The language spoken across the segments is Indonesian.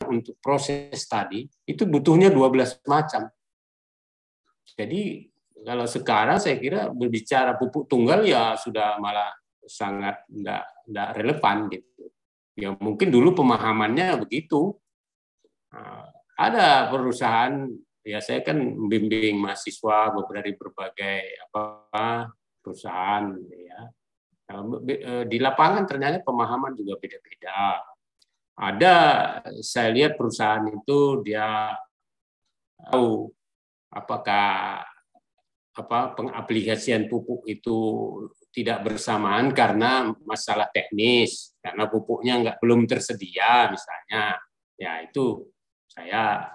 untuk proses tadi itu butuhnya 12 macam. Jadi kalau sekarang saya kira berbicara pupuk tunggal ya sudah malah sangat enggak relevan gitu. Ya mungkin dulu pemahamannya begitu. Ada perusahaan, ya saya kan membimbing mahasiswa dari berbagai perusahaan ya. Di lapangan ternyata pemahaman juga beda-beda. Ada, saya lihat perusahaan itu dia tahu apakah pengaplikasian pupuk itu tidak bersamaan karena masalah teknis, karena pupuknya belum tersedia misalnya. Ya itu saya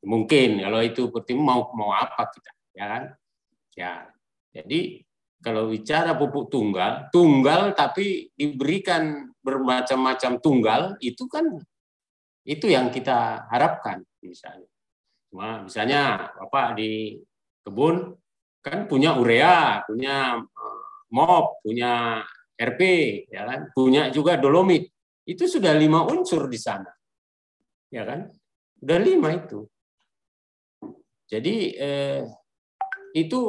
mungkin kalau itu seperti mau apa kita, ya kan? Ya, jadi kalau bicara pupuk tunggal tapi diberikan bermacam-macam tunggal, itu kan itu yang kita harapkan misalnya. Misalnya Bapak di kebun kan punya urea, punya MOP, punya RP, ya kan? Punya juga dolomit. Itu sudah 5 unsur di sana. Ya kan? Udah 5 itu. Jadi itu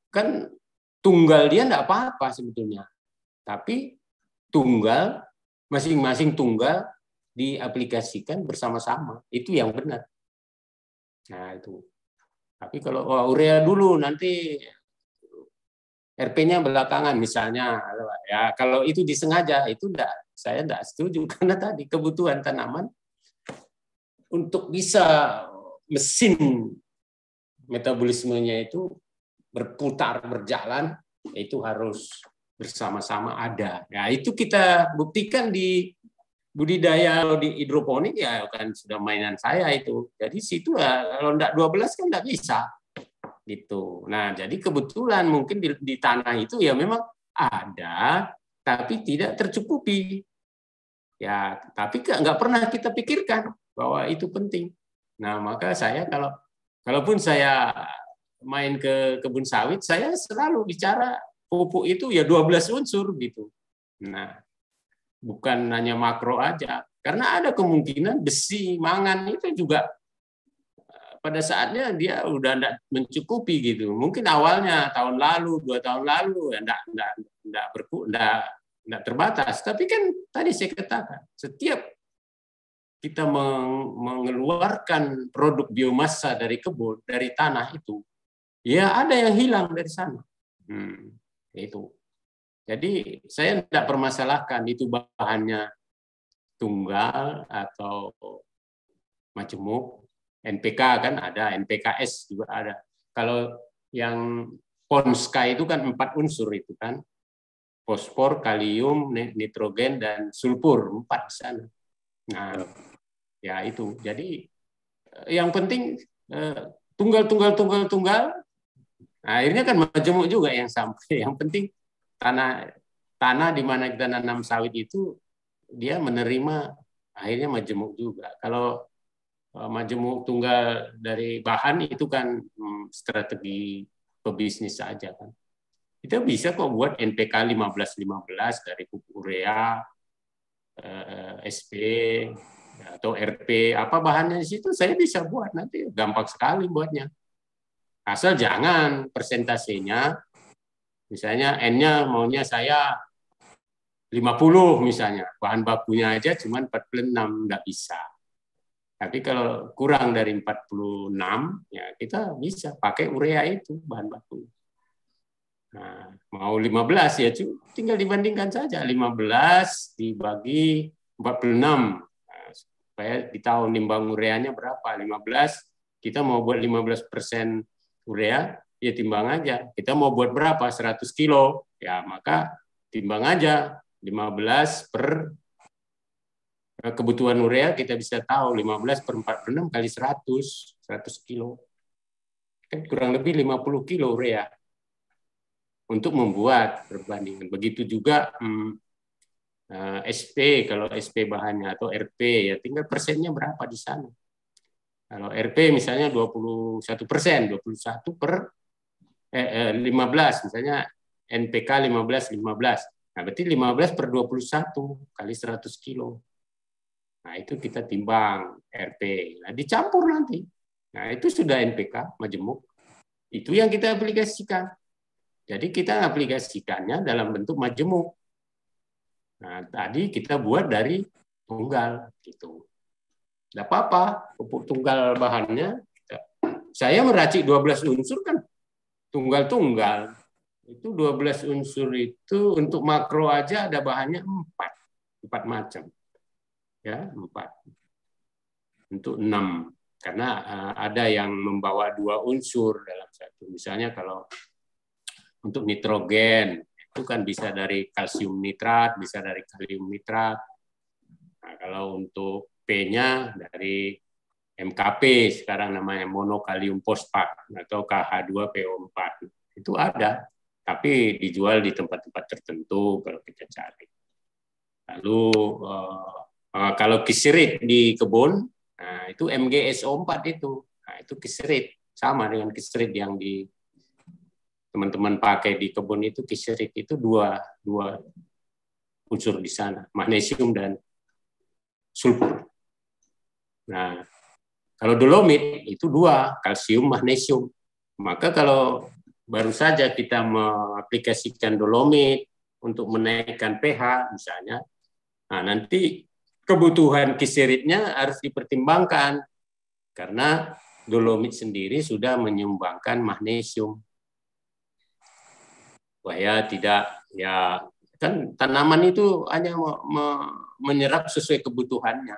kan tunggal dia enggak apa-apa sebetulnya. Tapi tunggal, masing-masing tunggal diaplikasikan bersama-sama. Itu yang benar. Nah, itu. Tapi kalau urea dulu nanti RP-nya belakangan misalnya, ya kalau itu disengaja itu saya enggak setuju karena tadi kebutuhan tanaman untuk bisa mesin metabolismenya itu berputar berjalan itu harus bersama-sama ada. Ya itu kita buktikan di budidaya di hidroponik ya kan sudah mainan saya itu. Jadi situ kalau enggak 12 kan enggak bisa. Gitu. Nah, jadi kebetulan mungkin di tanah itu ya memang ada tapi tidak tercukupi. Ya, tapi nggak pernah kita pikirkan bahwa itu penting. Nah, maka saya kalaupun saya main ke kebun sawit, saya selalu bicara pupuk itu ya 12 unsur gitu. Nah, bukan hanya makro aja. Karena ada kemungkinan besi, mangan itu juga pada saatnya dia udah enggak mencukupi gitu. Mungkin awalnya tahun lalu, 2 tahun lalu ya enggak terbatas. Tapi kan tadi saya katakan, setiap kita mengeluarkan produk biomasa dari kebun, dari tanah itu, ya ada yang hilang dari sana. Itu. Jadi saya tidak permasalahkan itu bahannya tunggal atau majemuk. NPK kan ada, NPKS juga ada. Kalau yang Ponska itu kan 4 unsur itu kan. Fosfor, kalium, nitrogen, dan sulfur. 4 di sana. Nah, ya itu. Jadi yang penting tunggal. Nah, akhirnya kan majemuk juga yang sampai. Yang penting tanah di mana kita nanam sawit itu dia menerima akhirnya majemuk juga. Kalau majemuk tunggal dari bahan itu kan strategi pebisnis saja kan. Kita bisa kok buat NPK 15-15 dari pupuk urea, SP atau RP, apa bahannya di situ saya bisa buat nanti gampang sekali buatnya. Asal jangan persentasenya misalnya N-nya maunya saya 50 misalnya, bahan bakunya aja cuma 46 enggak bisa. Tapi kalau kurang dari 46, ya kita bisa pakai urea itu bahan baku. Nah, mau 15 ya tinggal dibandingkan saja. 15 dibagi 46. Nah, supaya di tahun nimbang ureanya berapa? 15, kita mau buat 15% urea, ya timbang aja. Kita mau buat berapa? 100 kilo. Ya maka timbang aja 15 per kebutuhan urea kita bisa tahu 15 per 46 kali 100 kilo. Kan kurang lebih 50 kilo urea untuk membuat perbandingan. Begitu juga SP, kalau SP bahannya atau RP, ya tinggal persennya berapa di sana. Kalau RP misalnya 21%, 21 per 15, misalnya NPK 15. Nah, berarti 15 per 21 kali 100 kilo. Nah, itu kita timbang RT. Nah, dicampur nanti. Nah, itu sudah NPK majemuk. Itu yang kita aplikasikan. Jadi kita aplikasikannya dalam bentuk majemuk. Nah, tadi kita buat dari tunggal gitu. Tidak apa-apa, pupuk tunggal bahannya. Saya meracik 12 unsur kan tunggal-tunggal. Itu 12 unsur itu untuk makro aja ada bahannya 4 macam. Ya, 4. Untuk 6. Karena ada yang membawa 2 unsur dalam satu. Misalnya kalau untuk nitrogen, itu kan bisa dari kalsium nitrat, bisa dari kalium nitrat. Nah, kalau untuk P-nya dari MKP, sekarang namanya monokalium fosfat, atau KH2PO4. Itu ada, tapi dijual di tempat-tempat tertentu kalau kita cari. Lalu kalau kiserit di kebun, nah, itu MgSO4 itu. Nah, itu kiserit. Sama dengan kiserit yang di teman-teman pakai di kebun itu, kiserit itu dua unsur di sana, magnesium dan sulfur. Nah, kalau dolomit itu 2, kalsium, magnesium. Maka kalau baru saja kita mengaplikasikan dolomit untuk menaikkan pH misalnya, nah nanti kebutuhan kiseritnya harus dipertimbangkan karena dolomit sendiri sudah menyumbangkan magnesium. Supaya tidak, ya kan tanaman itu hanya menyerap sesuai kebutuhannya.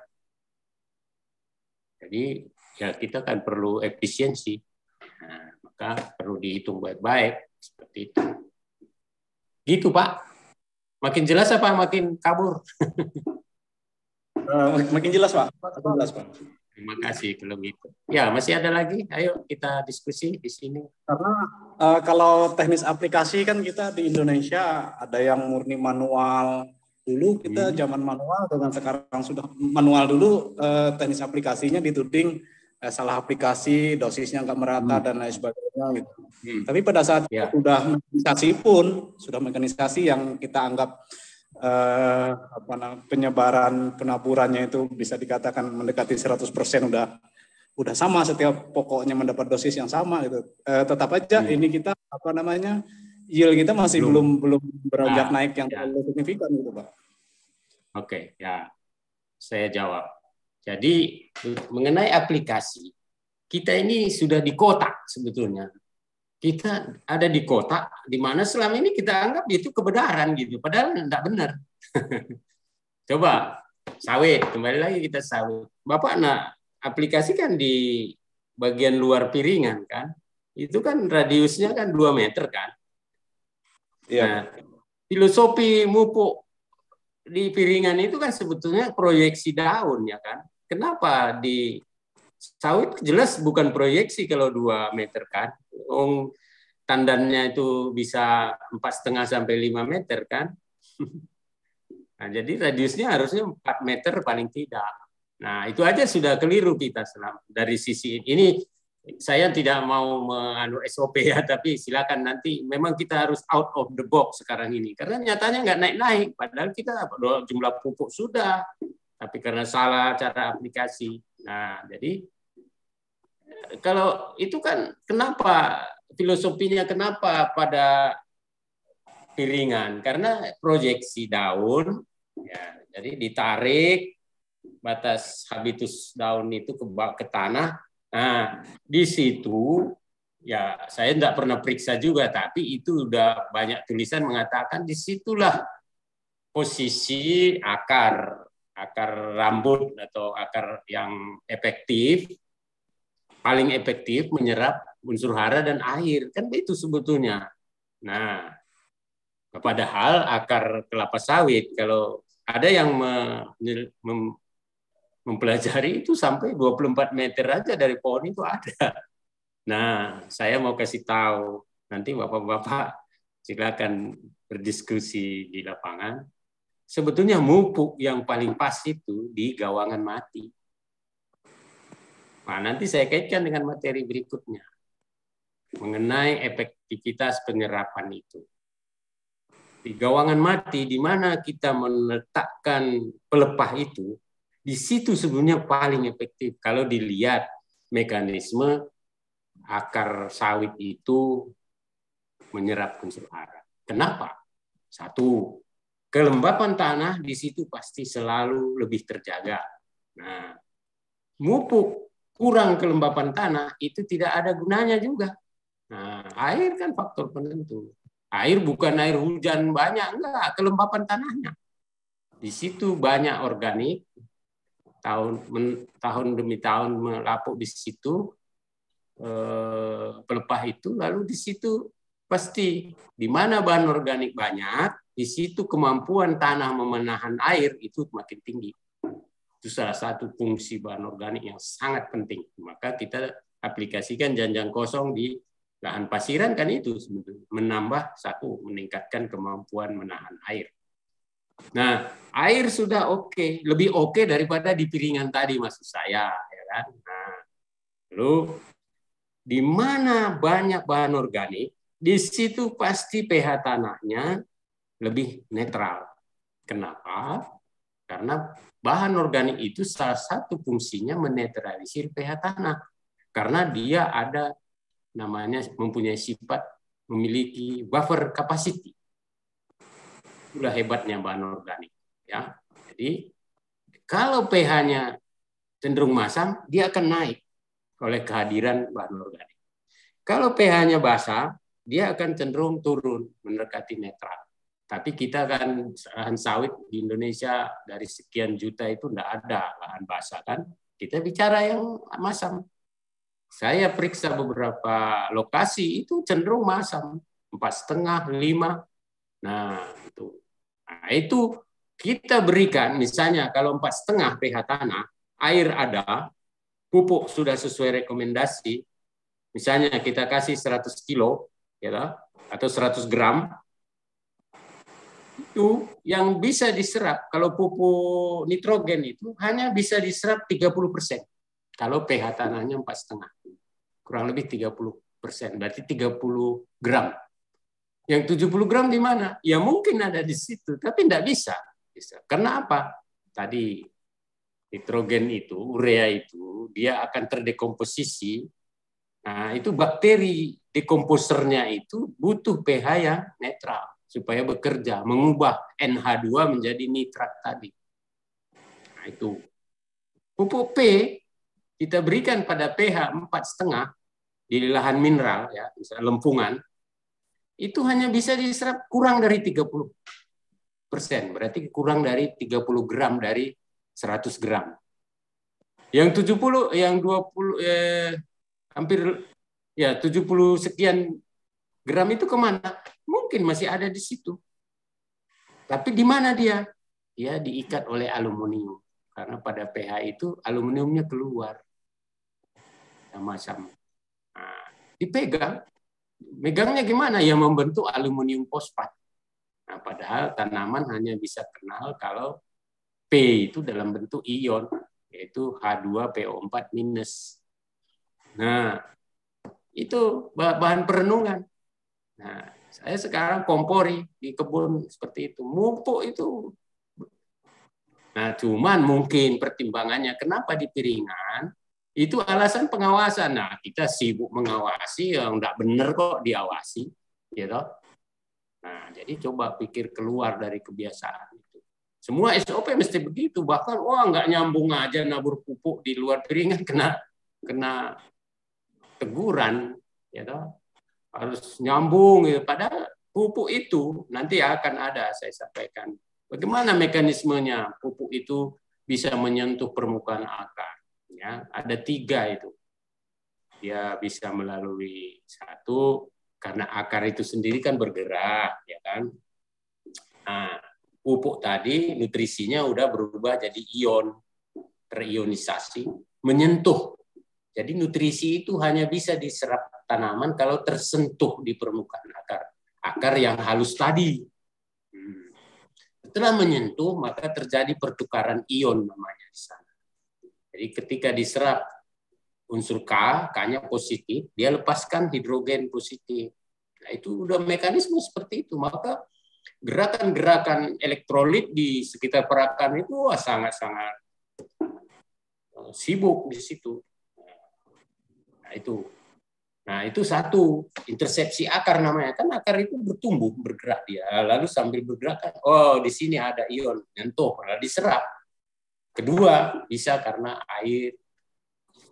Jadi ya kita kan perlu efisiensi. Nah, maka perlu dihitung baik-baik seperti itu. Gitu Pak. Makin jelas apa makin kabur? Makin jelas Pak. Makin jelas Pak. Terima kasih kalau gitu. Ya masih ada lagi. Ayo kita diskusi di sini. Karena kalau teknis aplikasi kan kita di Indonesia ada yang murni manual. Dulu kita zaman manual dengan sekarang sudah manual dulu, teknis aplikasinya dituding salah aplikasi, dosisnya nggak merata dan lain sebagainya gitu. Tapi pada saat sudah mekanisasi yang kita anggap penyebaran penaburannya itu bisa dikatakan mendekati 100% udah sama, setiap pokoknya mendapat dosis yang sama gitu. Tetap aja ini kita yield kita masih belum beranjak naik yang terlalu signifikan gitu Pak. Oke, ya saya jawab. Jadi mengenai aplikasi, kita ini sudah di kota sebetulnya. Kita ada di kota di mana selama ini kita anggap itu kebenaran gitu, padahal tidak benar. Coba sawit, kembali lagi kita sawit. Bapak aplikasi kan di bagian luar piringan kan, itu kan radiusnya kan 2 meter kan. Iya. Nah, filosofi mupuk di piringan itu kan sebetulnya proyeksi daun ya kan. Kenapa di sawit jelas bukan proyeksi kalau 2 meter kan. Tandannya itu bisa 4,5 sampai 5 meter kan. Nah, jadi radiusnya harusnya 4 meter paling tidak. Nah, itu aja sudah keliru kita dari sisi ini. Saya tidak mau SOP ya, tapi silakan nanti. Memang kita harus out of the box sekarang ini, karena nyatanya nggak naik-naik. Padahal kita jumlah pupuk sudah, tapi karena salah cara aplikasi. Nah, jadi kalau itu kan kenapa filosofinya kenapa pada piringan? Karena proyeksi daun, ya, jadi ditarik batas habitus daun itu ke tanah. Nah, di situ ya saya tidak pernah periksa juga, tapi itu udah banyak tulisan mengatakan disitulah posisi akar rambut atau akar yang paling efektif menyerap unsur hara dan air, kan itu sebetulnya. Nah, padahal akar kelapa sawit kalau ada yang mempelajari itu sampai 24 meter aja dari pohon itu ada. Nah, saya mau kasih tahu, nanti Bapak-Bapak silakan berdiskusi di lapangan. Sebetulnya mupuk yang paling pas itu di gawangan mati. Nah, nanti saya kaitkan dengan materi berikutnya mengenai efektivitas penyerapan itu. Di gawangan mati, di mana kita meletakkan pelepah itu, Di situ sebenarnya paling efektif kalau dilihat mekanisme akar sawit itu menyerap unsur hara. Kenapa? Satu, kelembapan tanah di situ pasti selalu lebih terjaga. Nah, mupuk kurang kelembapan tanah itu tidak ada gunanya juga. Nah, air kan faktor penentu. Air bukan air hujan banyak, enggak, kelembapan tanahnya. Di situ banyak organik, tahun demi tahun melapuk di situ, pelepah itu, lalu di situ pasti di mana bahan organik banyak, di situ kemampuan tanah memenahan air itu makin tinggi. Itu salah satu fungsi bahan organik yang sangat penting. Maka kita aplikasikan janjang kosong di lahan pasiran kan itu sebetulnya menambah satu, meningkatkan kemampuan menahan air. Nah, air sudah oke, lebih oke daripada di piringan tadi maksud saya, ya kan? Nah, lalu di mana banyak bahan organik, di situ pasti pH tanahnya lebih netral. Kenapa? Karena bahan organik itu salah satu fungsinya menetralisir pH tanah. Karena dia ada namanya mempunyai sifat memiliki buffer capacity. Itulah hebatnya bahan organik. Ya. Jadi kalau pH-nya cenderung masam, dia akan naik oleh kehadiran bahan organik. Kalau pH-nya basah, dia akan cenderung turun, mendekati netral. Tapi kita kan lahan sawit di Indonesia dari sekian juta itu tidak ada lahan basah kan. Kita bicara yang masam. Saya periksa beberapa lokasi itu cenderung masam, 4,5, 5. Nah, itu kita berikan misalnya kalau 4,5 pH tanah, air ada, pupuk sudah sesuai rekomendasi. Misalnya kita kasih 100 kilo ya, atau 100 gram, itu yang bisa diserap kalau pupuk nitrogen itu hanya bisa diserap 30%. Kalau pH tanahnya 4,5, kurang lebih 30%, berarti 30 gram. Yang 70 gram di mana? Ya mungkin ada di situ, tapi tidak bisa. Karena apa? Tadi nitrogen itu, urea itu, dia akan terdekomposisi. Nah, itu bakteri dekomposernya itu butuh pH yang netral supaya bekerja, mengubah NH2 menjadi nitrat tadi. Nah, itu. Pupuk P kita berikan pada pH 4,5 di lahan mineral, ya, misalnya lempungan, itu hanya bisa diserap kurang dari 30%, berarti kurang dari 30 gram dari 100 gram. Yang 70, yang 20, hampir ya 70 sekian gram itu kemana? Mungkin masih ada di situ. Tapi di mana dia? Dia diikat oleh aluminium. Karena pada pH itu aluminiumnya keluar. Sama-sama. Nah, dipegang. Megangnya gimana? Ya membentuk aluminium fosfat. Nah, padahal tanaman hanya bisa kenal kalau P itu dalam bentuk ion, yaitu H2PO4-. Nah, itu bahan perenungan. Nah, saya sekarang kompori di kebun seperti itu. Mupuk itu. Nah, cuman mungkin pertimbangannya kenapa di piringan, itu alasan pengawasan. Nah, kita sibuk mengawasi, yang enggak benar kok diawasi. Gitu. Nah, jadi coba pikir keluar dari kebiasaan itu. Semua SOP mesti begitu. Bahkan, wah nggak nyambung aja nabur pupuk di luar piringan, kena teguran. Gitu. Harus nyambung. Gitu. Padahal pupuk itu nanti akan ada, saya sampaikan. Bagaimana mekanismenya pupuk itu bisa menyentuh permukaan akar? Ya, ada 3 itu. Dia bisa melalui 1, karena akar itu sendiri kan bergerak, ya kan? Nah, pupuk tadi nutrisinya udah berubah jadi ion, terionisasi, menyentuh. Jadi nutrisi itu hanya bisa diserap tanaman kalau tersentuh di permukaan akar. Akar yang halus tadi. Setelah menyentuh, maka terjadi pertukaran ion namanya di sana. Jadi ketika diserap unsur K, K-nya positif, dia lepaskan hidrogen positif. Nah, itu udah mekanisme seperti itu. Maka gerakan-gerakan elektrolit di sekitar perakan itu sangat-sangat sibuk di situ. Nah, itu. Nah, itu satu, intersepsi akar namanya. Kan akar itu bertumbuh, bergerak dia. Lalu sambil bergerak, kan, oh di sini ada ion, nyentuh, lalu diserap. Kedua, bisa karena air.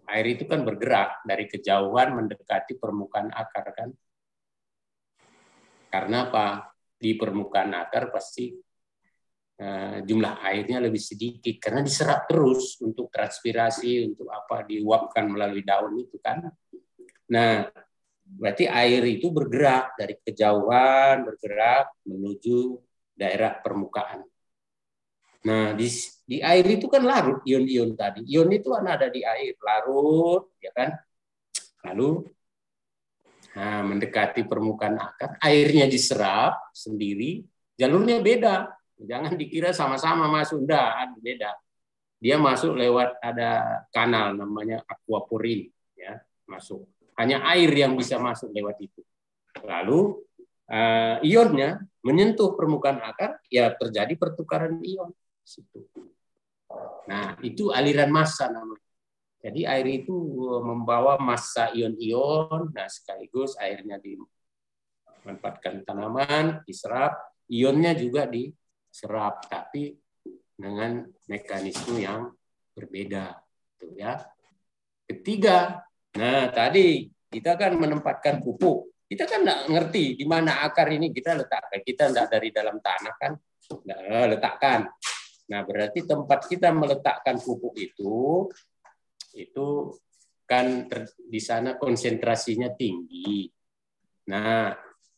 Air itu kan bergerak dari kejauhan mendekati permukaan akar kan. Karena apa? Di permukaan akar pasti jumlah airnya lebih sedikit karena diserap terus untuk transpirasi, untuk apa diuapkan melalui daun itu kan. Nah, berarti air itu bergerak dari kejauhan, bergerak menuju daerah permukaan. Nah, di air itu kan larut ion-ion tadi. Ion itu kan ada di air, larut, ya kan? Lalu mendekati permukaan akar, airnya diserap sendiri, jalurnya beda. Jangan dikira sama-sama masuk, enggak, beda. Dia masuk lewat ada kanal namanya aquaporin, ya, masuk. Hanya air yang bisa masuk lewat itu. Lalu ionnya menyentuh permukaan akar, ya terjadi pertukaran ion. Nah, itu aliran massa namanya. Jadi air itu membawa massa ion-ion, nah sekaligus airnya dimanfaatkan tanaman, diserap, ionnya juga diserap, tapi dengan mekanisme yang berbeda. Gitu ya. Ketiga, nah tadi kita kan menempatkan pupuk. Kita kan nggak ngerti di mana akar ini kita letakkan. Kita nggak dari dalam tanah kan, nggak letakkan. Nah berarti tempat kita meletakkan pupuk itu kan di sana konsentrasinya tinggi. Nah,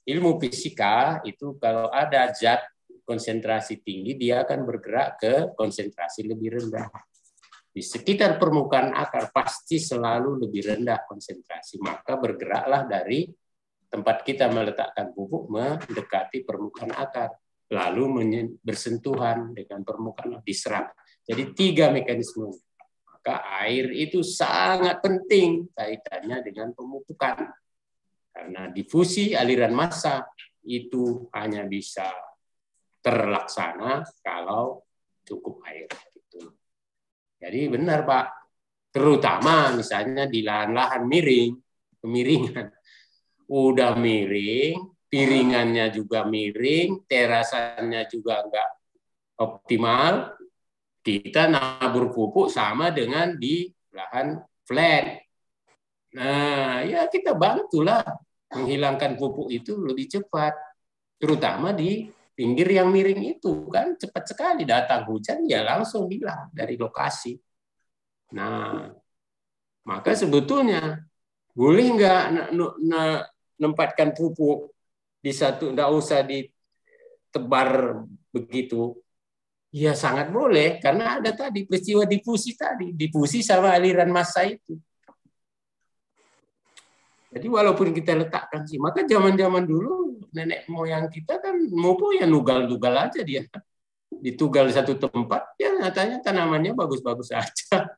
ilmu fisika itu kalau ada zat konsentrasi tinggi, dia akan bergerak ke konsentrasi lebih rendah. Di sekitar permukaan akar pasti selalu lebih rendah konsentrasi. Maka bergeraklah dari tempat kita meletakkan pupuk mendekati permukaan akar. Lalu bersentuhan dengan permukaan, diserap. Jadi 3 mekanisme. Maka air itu sangat penting kaitannya dengan pemupukan. Karena difusi aliran massa itu hanya bisa terlaksana kalau cukup air. Jadi benar Pak, terutama misalnya di lahan-lahan miring, kemiringan. Udah miring, piringannya juga miring, terasannya juga enggak optimal, kita nabur pupuk sama dengan di lahan flat. Nah, ya kita bantulah menghilangkan pupuk itu lebih cepat. Terutama di pinggir yang miring itu kan cepat sekali datang hujan ya langsung hilang dari lokasi. Nah, maka sebetulnya boleh nggak menempatkan pupuk di satu, nggak usah ditebar begitu. Ya sangat boleh, karena ada tadi peristiwa difusi tadi, difusi sama aliran massa itu. Jadi walaupun kita letakkan sih, maka zaman-zaman dulu nenek moyang kita kan mumpung ya nugal-nugal aja dia. Ditugal satu tempat, ya nyatanya tanamannya bagus-bagus aja.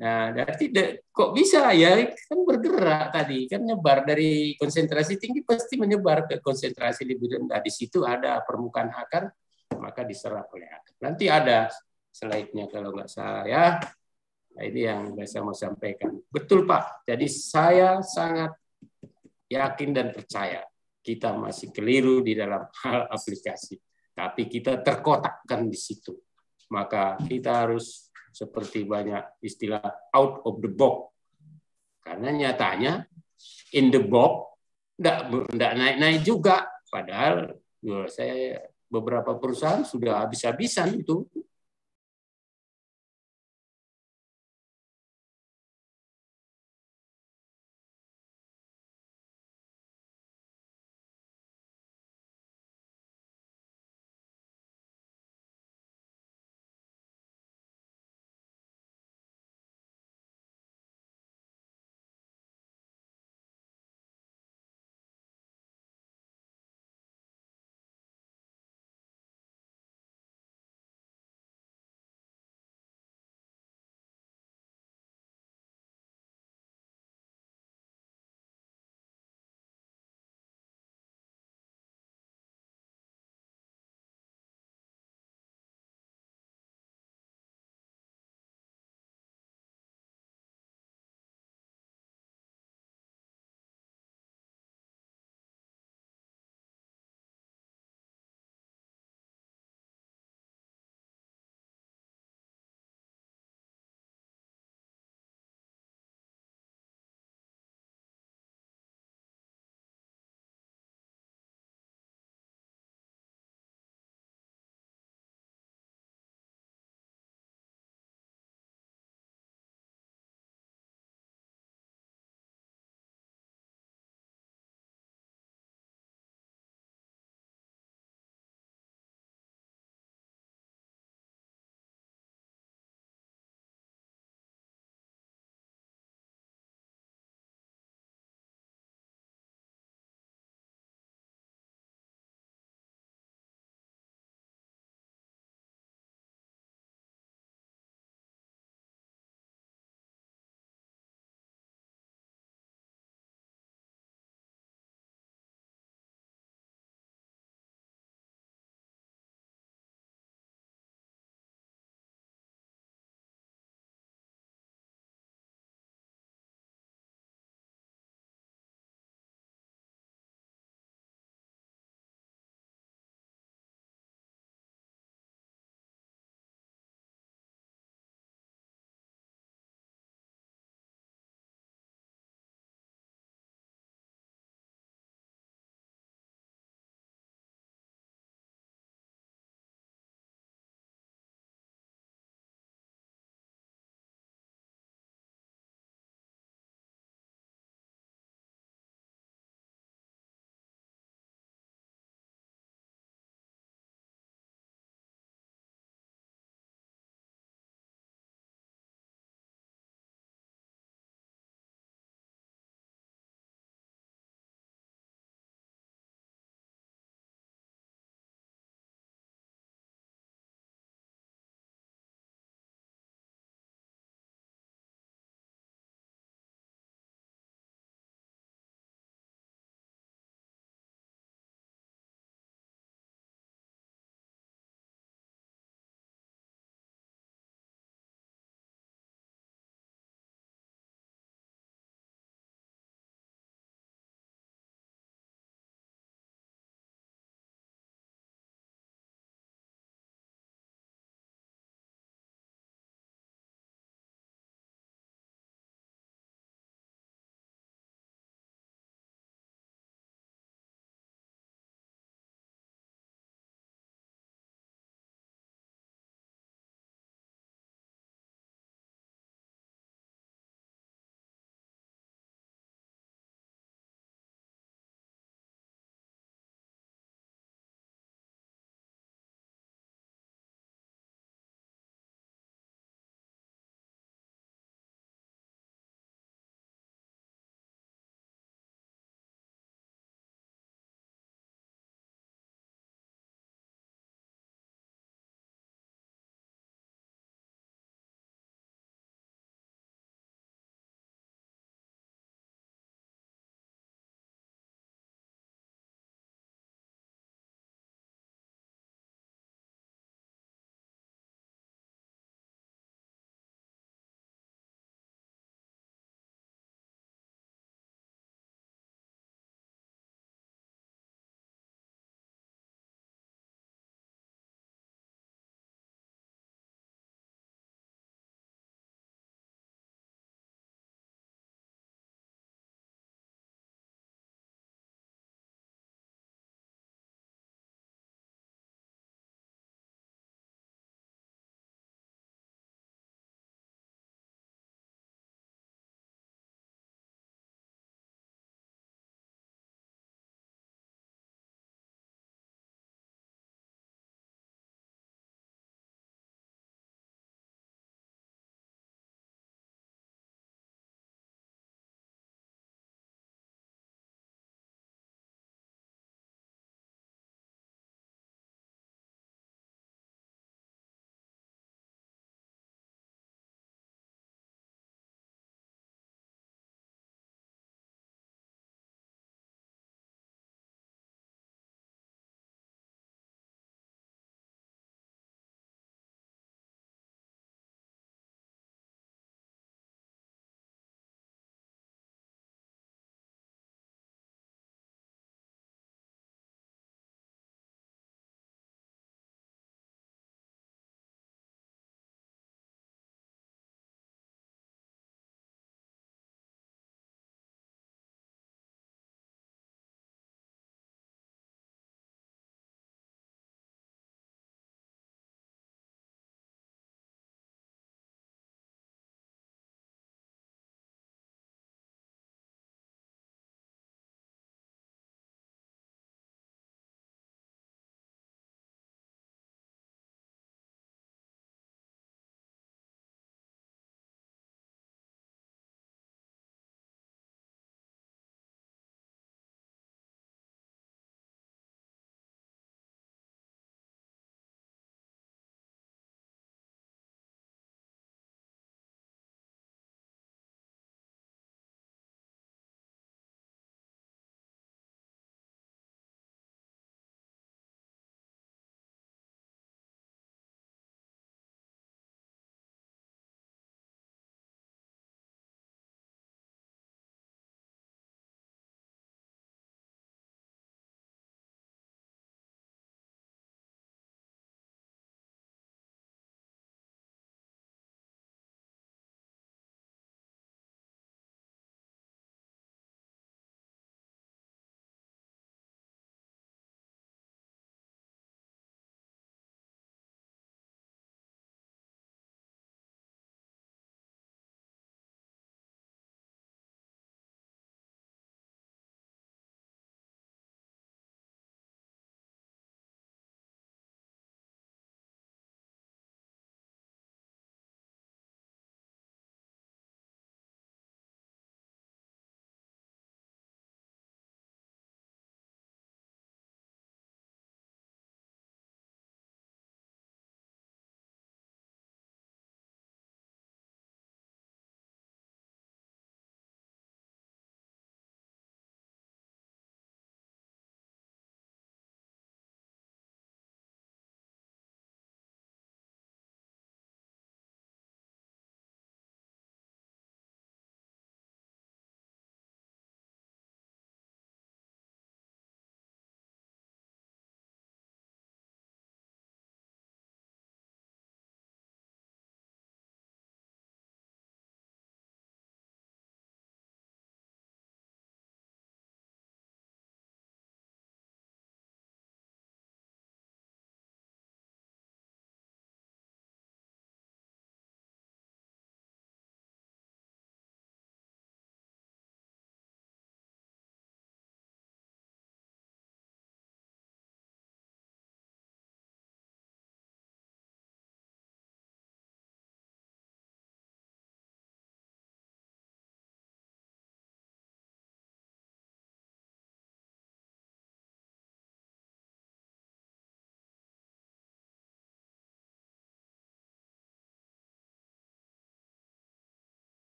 Nah, berarti kok bisa ya kan bergerak tadi, kan nyebar dari konsentrasi tinggi pasti menyebar ke konsentrasi lebih rendah. Di situ ada permukaan akar, maka diserap oleh akar. Nanti ada slide-nya kalau nggak salah ya. Nah, ini yang saya mau sampaikan. Betul Pak. Jadi saya sangat yakin dan percaya kita masih keliru di dalam hal aplikasi. Tapi kita terkotakkan di situ. Maka kita harus seperti banyak istilah out of the box. Karena nyatanya in the box enggak naik-naik juga. Padahal saya beberapa perusahaan sudah habis-habisan itu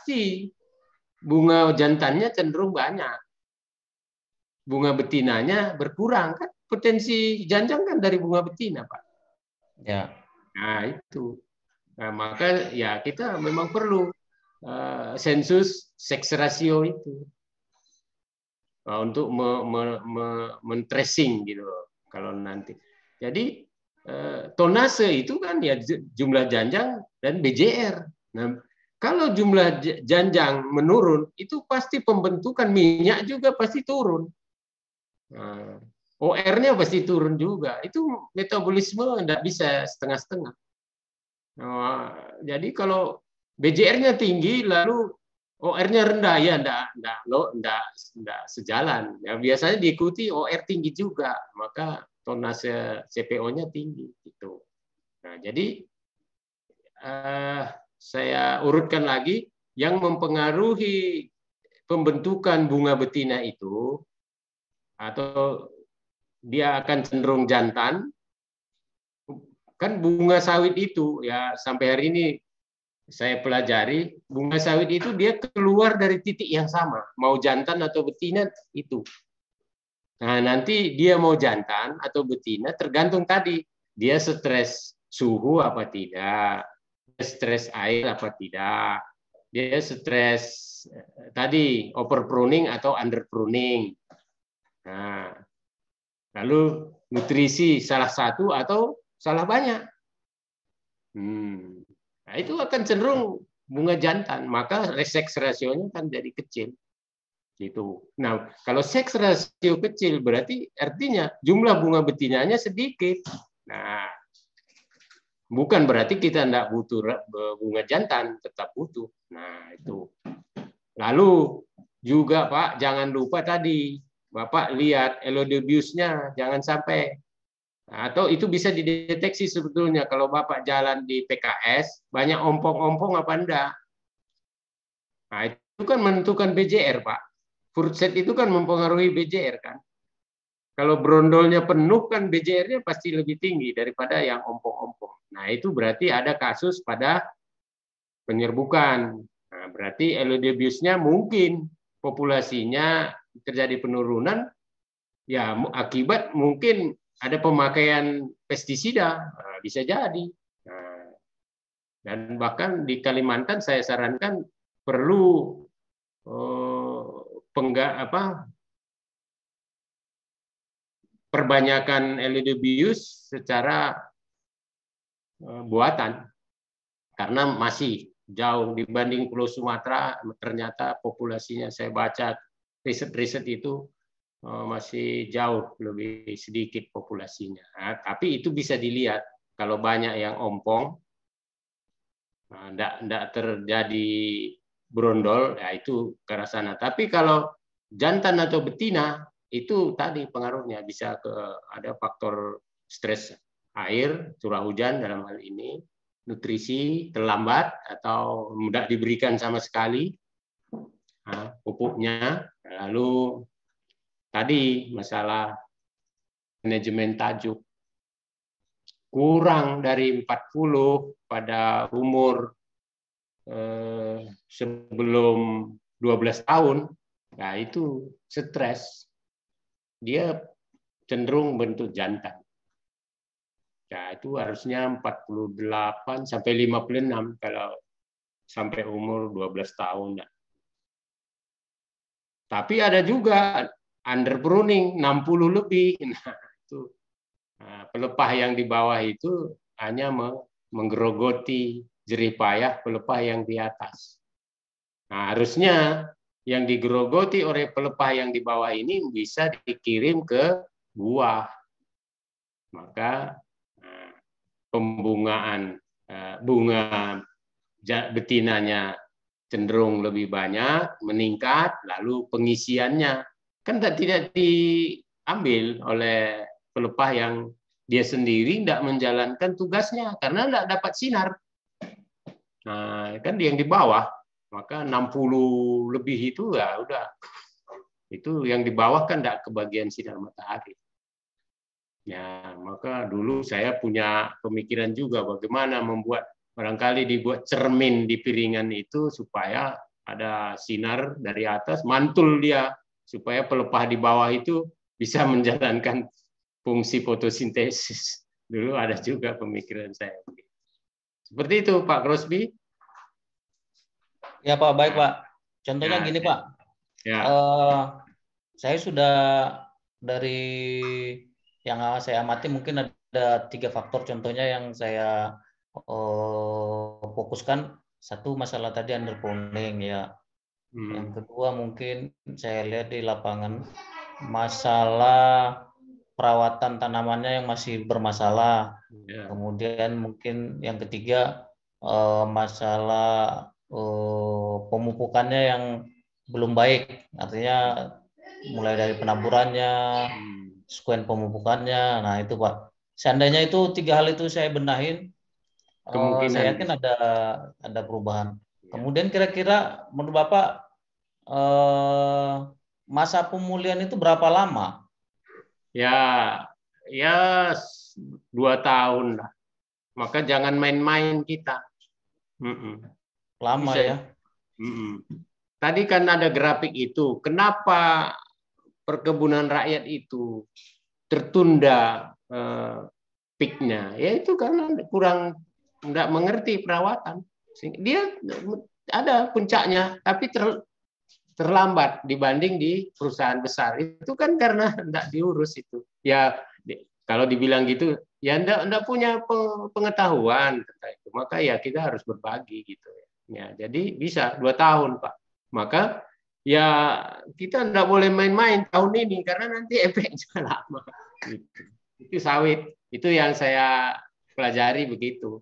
pasti bunga jantannya cenderung banyak. Bunga betinanya berkurang kan, potensi janjang kan dari bunga betina, Pak. Ya. Nah, itu. Nah, maka ya kita memang perlu sensus seks rasio itu. Untuk men-tracing gitu kalau nanti. Jadi tonase itu kan ya jumlah janjang dan BJR. Nah, kalau jumlah janjang menurun, itu pasti pembentukan minyak juga pasti turun. Nah, OR-nya pasti turun juga. Itu metabolisme tidak bisa setengah-setengah. Nah, jadi kalau BJR-nya tinggi lalu OR-nya rendah, ya enggak sejalan. Ya, biasanya diikuti OR tinggi juga, maka tonase CPO-nya tinggi. Gitu. Nah, jadi saya urutkan lagi, yang mempengaruhi pembentukan bunga betina itu, atau dia akan cenderung jantan, kan bunga sawit itu, ya sampai hari ini saya pelajari, bunga sawit itu dia keluar dari titik yang sama, mau jantan atau betina itu. Nah, nanti dia mau jantan atau betina tergantung tadi, dia stres suhu apa tidak, dia stres air apa tidak, dia stres tadi overpruning atau underpruning. Nah, lalu nutrisi salah satu atau salah banyak. Nah, itu akan cenderung bunga jantan, maka seks rasionya kan jadi kecil. Gitu. Nah, kalau seks rasio kecil berarti artinya jumlah bunga betinanya sedikit. Nah, bukan berarti kita tidak butuh bunga jantan, tetap butuh. Nah, itu. Lalu juga Pak, jangan lupa tadi Bapak lihat elodiobiusnya, jangan sampai. Atau itu bisa dideteksi sebetulnya kalau Bapak jalan di PKS, banyak ompong-ompong apa enggak. Nah, itu kan menentukan BJR, Pak. Fruit set itu kan mempengaruhi BJR kan. Kalau brondolnya penuh kan BJR-nya pasti lebih tinggi daripada yang ompong-ompong. Nah, itu berarti ada kasus pada penyerbukan. Nah, berarti elodiobiusnya mungkin populasinya terjadi penurunan, ya akibat mungkin ada pemakaian pestisida, bisa jadi. Nah, dan bahkan di Kalimantan saya sarankan perlu perbanyakan elodiobius secara buatan, karena masih jauh dibanding Pulau Sumatera. Ternyata populasinya saya baca riset-riset itu masih jauh lebih sedikit populasinya. Nah, tapi itu bisa dilihat kalau banyak yang ompong, tidak terjadi brondol, ya itu ke arah sana. Tapi kalau jantan atau betina itu tadi pengaruhnya bisa ada faktor stres air, curah hujan dalam hal ini, nutrisi terlambat atau tidak diberikan sama sekali pupuknya, lalu tadi masalah manajemen tajuk. Kurang dari 40 pada umur sebelum 12 tahun, nah itu stres. Dia cenderung bentuk jantan. Nah, itu harusnya 48 sampai 56 kalau sampai umur 12 tahun. Tapi ada juga underpruning 60 lebih. Nah, itu pelepah yang di bawah itu hanya menggerogoti jerih payah pelepah yang di atas. Nah, harusnya yang digerogoti oleh pelepah yang di bawah ini bisa dikirim ke buah. Maka pembungaan bunga betinanya cenderung lebih banyak, meningkat, lalu pengisiannya kan tidak diambil oleh pelepah yang dia sendiri tidak menjalankan tugasnya karena tidak dapat sinar. Nah, kan yang di bawah, maka 60 lebih itu ya udah. Itu yang di bawah kan tidak kebagian sinar matahari. Ya, maka dulu saya punya pemikiran juga bagaimana membuat, barangkali dibuat cermin di piringan itu supaya ada sinar dari atas, mantul dia supaya pelepah di bawah itu bisa menjalankan fungsi fotosintesis. Dulu ada juga pemikiran saya. Seperti itu Pak Crosby. Ya Pak, baik Pak. Contohnya Ya, gini Pak, ya. saya sudah dari yang saya amati mungkin ada 3 faktor contohnya yang saya fokuskan. Satu, masalah tadi underpowering ya. Yang kedua mungkin saya lihat di lapangan masalah perawatan tanamannya yang masih bermasalah. Kemudian mungkin yang ketiga masalah pemupukannya yang belum baik, artinya mulai dari penaburannya, sekuen pemupukannya. Nah itu Pak, seandainya itu 3 hal itu saya benahin, saya yakin ada perubahan. Kemudian kira-kira menurut Bapak masa pemulihan itu berapa lama? Ya 2 tahun lah. Maka jangan main-main kita. Lama ya. Tadi kan ada grafik itu. Kenapa perkebunan rakyat itu tertunda peaknya? Ya itu karena kurang tidak mengerti perawatan. Dia ada puncaknya, tapi terlambat dibanding di perusahaan besar. Itu kan karena tidak diurus itu. Ya kalau dibilang gitu, ya enggak punya pengetahuan tentang itu. Maka ya kita harus berbagi gitu. Ya, jadi bisa 2 tahun Pak. Maka ya kita enggak boleh main-main tahun ini karena nanti efeknya lama. Itu sawit. Itu yang saya pelajari begitu.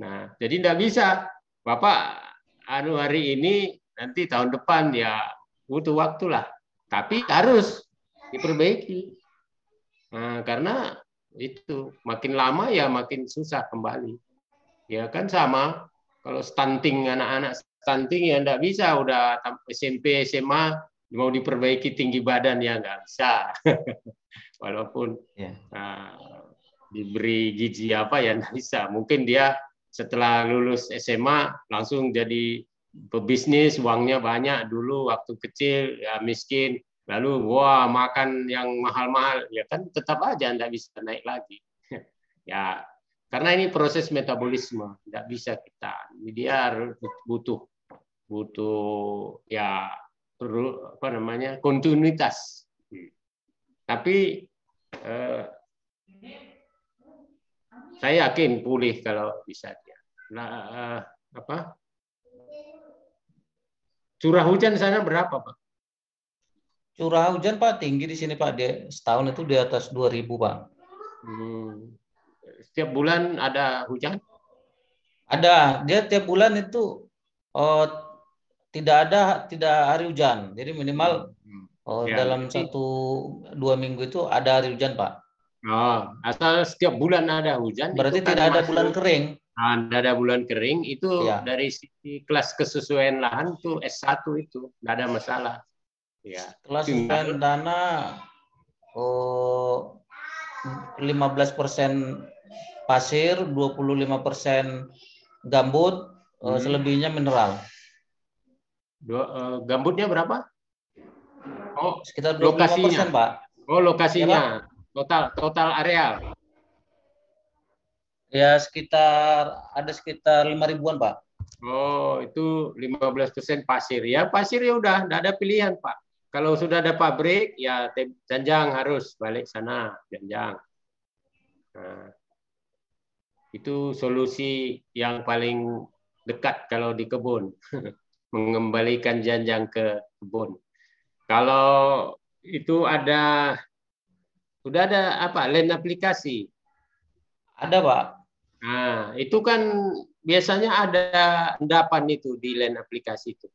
Nah, jadi enggak bisa Bapak hari ini nanti tahun depan ya butuh waktu lah. Tapi harus diperbaiki. Nah, karena itu makin lama ya makin susah kembali. Ya kan sama kalau stunting, anak-anak stunting ya enggak bisa udah SMP SMA mau diperbaiki tinggi badan ya enggak bisa. Walaupun diberi gizi apa ya enggak bisa. Mungkin dia setelah lulus SMA langsung jadi pebisnis, uangnya banyak, dulu waktu kecil ya miskin, lalu wah makan yang mahal-mahal, ya kan tetap aja enggak bisa naik lagi. Ya karena ini proses metabolisme, enggak bisa kita. Dia butuh ya apa namanya kontinuitas. Tapi saya yakin pulih kalau bisa dia. Nah, curah hujan sana berapa Pak? Curah hujan Pak tinggi di sini Pak, setahun itu di atas 2.000 Pak. Setiap bulan ada hujan? Ada, dia tiap bulan itu tidak hari hujan. Jadi minimal dalam 1-2 minggu itu ada hari hujan Pak. Oh, asal setiap bulan ada hujan. Berarti itu tidak ada bulan kering. Tidak ada bulan kering itu ya. Dari sisi kelas kesesuaian lahan itu S1 itu tidak ada masalah. Ya. Kelas kesesuaian tanah 15% pasir, 25% gambut, selebihnya mineral. Gambutnya berapa? Oh, sekitar 25% lokasinya. Pak. Oh, lokasinya. Ya, total areal. Ya ada sekitar 5.000-an Pak. Oh, itu 15% pasir. Ya pasir ya udah, nggak ada pilihan Pak. Kalau sudah ada pabrik, ya Janjang harus balik sana, Janjang. Nah, itu solusi yang paling dekat kalau di kebun, mengembalikan Janjang ke kebun. Kalau itu sudah ada apa? Land aplikasi. Ada Pak. Nah, itu kan biasanya ada endapan itu di land aplikasi itu.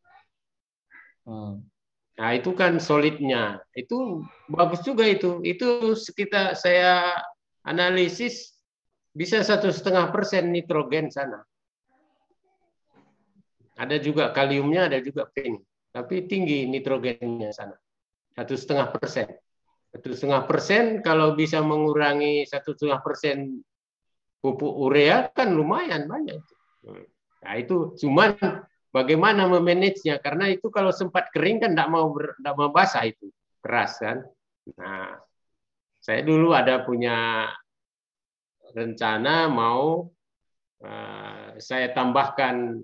Nah, itu kan solidnya. Itu bagus juga itu. Itu sekitar saya analisis bisa 1,5% nitrogen sana. Ada juga kaliumnya, ada juga pin. Tapi tinggi nitrogennya sana. 1,5%. 1,5% kalau bisa mengurangi 1,5% pupuk urea kan lumayan banyak. Nah itu cuman bagaimana memanagenya, karena itu kalau sempat kering kan tidak mau basah, itu keras kan. Nah, saya dulu ada punya rencana mau saya tambahkan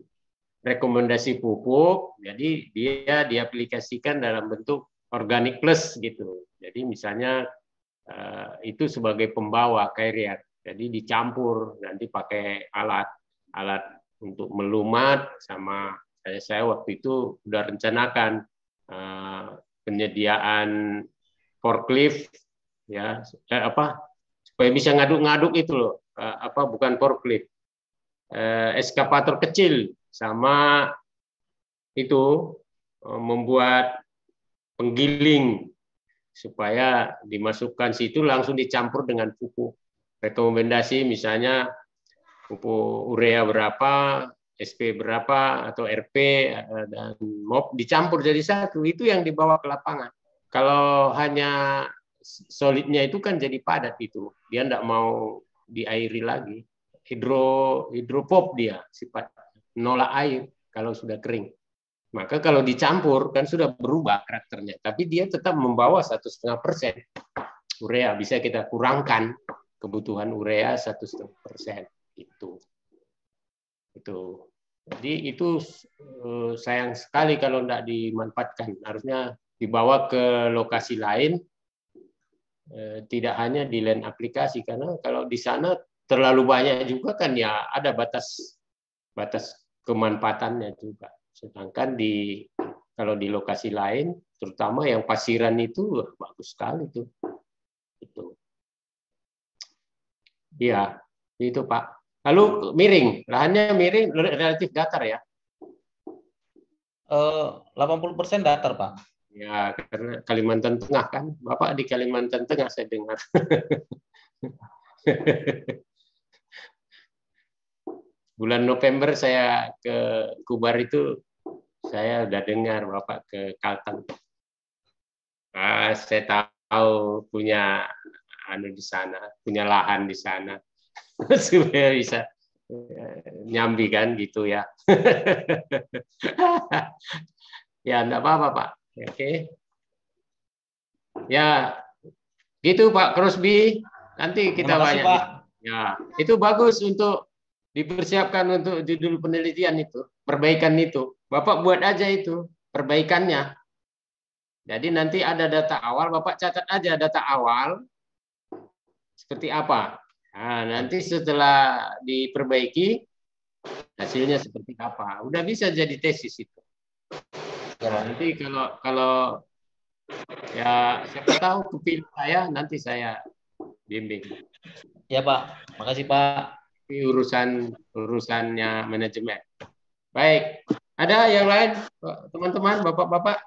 rekomendasi pupuk, jadi dia diaplikasikan dalam bentuk organic plus gitu. Jadi misalnya itu sebagai pembawa carrier, jadi dicampur nanti pakai alat untuk melumat, sama saya waktu itu sudah rencanakan penyediaan forklift ya, supaya bisa ngaduk-ngaduk itu loh, bukan forklift, eskavator kecil, sama itu membuat penggiling supaya dimasukkan situ langsung dicampur dengan pupuk. Rekomendasi misalnya pupuk urea berapa, SP berapa, atau RP dan MOP dicampur jadi satu, itu yang dibawa ke lapangan. Kalau hanya solidnya itu kan jadi padat, itu dia tidak mau diairi lagi. Hidropop dia sifat menolak air kalau sudah kering. Maka kalau dicampur kan sudah berubah karakternya, tapi dia tetap membawa 1,5% urea. Bisa kita kurangkan kebutuhan urea 1,5% itu. Jadi itu sayang sekali kalau tidak dimanfaatkan. Harusnya dibawa ke lokasi lain, tidak hanya di lain aplikasi, karena kalau di sana terlalu banyak juga kan ya, ada batas kemanfaatannya juga. Sedangkan kalau di lokasi lain, terutama yang pasiran itu bagus sekali tuh. Itu. Iya, itu Pak. Lalu miring, lahannya miring, relatif datar ya. 80% datar, Pak. Ya, karena Kalimantan Tengah kan. Bapak di Kalimantan Tengah saya dengar. Bulan November saya ke Kubar itu, saya udah dengar Bapak ke Kalteng. Saya tahu punya di sana, punya lahan di sana. Supaya bisa nyambi kan gitu ya. Ya, enggak apa-apa, Pak. Oke. Ya, gitu Pak Crosby. Nanti kita banyak. Pak. Ya, itu bagus untuk dipersiapkan untuk judul penelitian itu, perbaikan itu. Bapak buat aja itu perbaikannya. Jadi nanti ada data awal, Bapak catat aja data awal seperti apa. Nah, nanti setelah diperbaiki hasilnya seperti apa. Udah bisa jadi tesis itu. Nah, nanti kalau ya siapa tahu kepilih saya, nanti saya bimbing. Ya Pak, makasih Pak. Ini urusannya manajemen. Baik, ada yang lain teman-teman, bapak-bapak?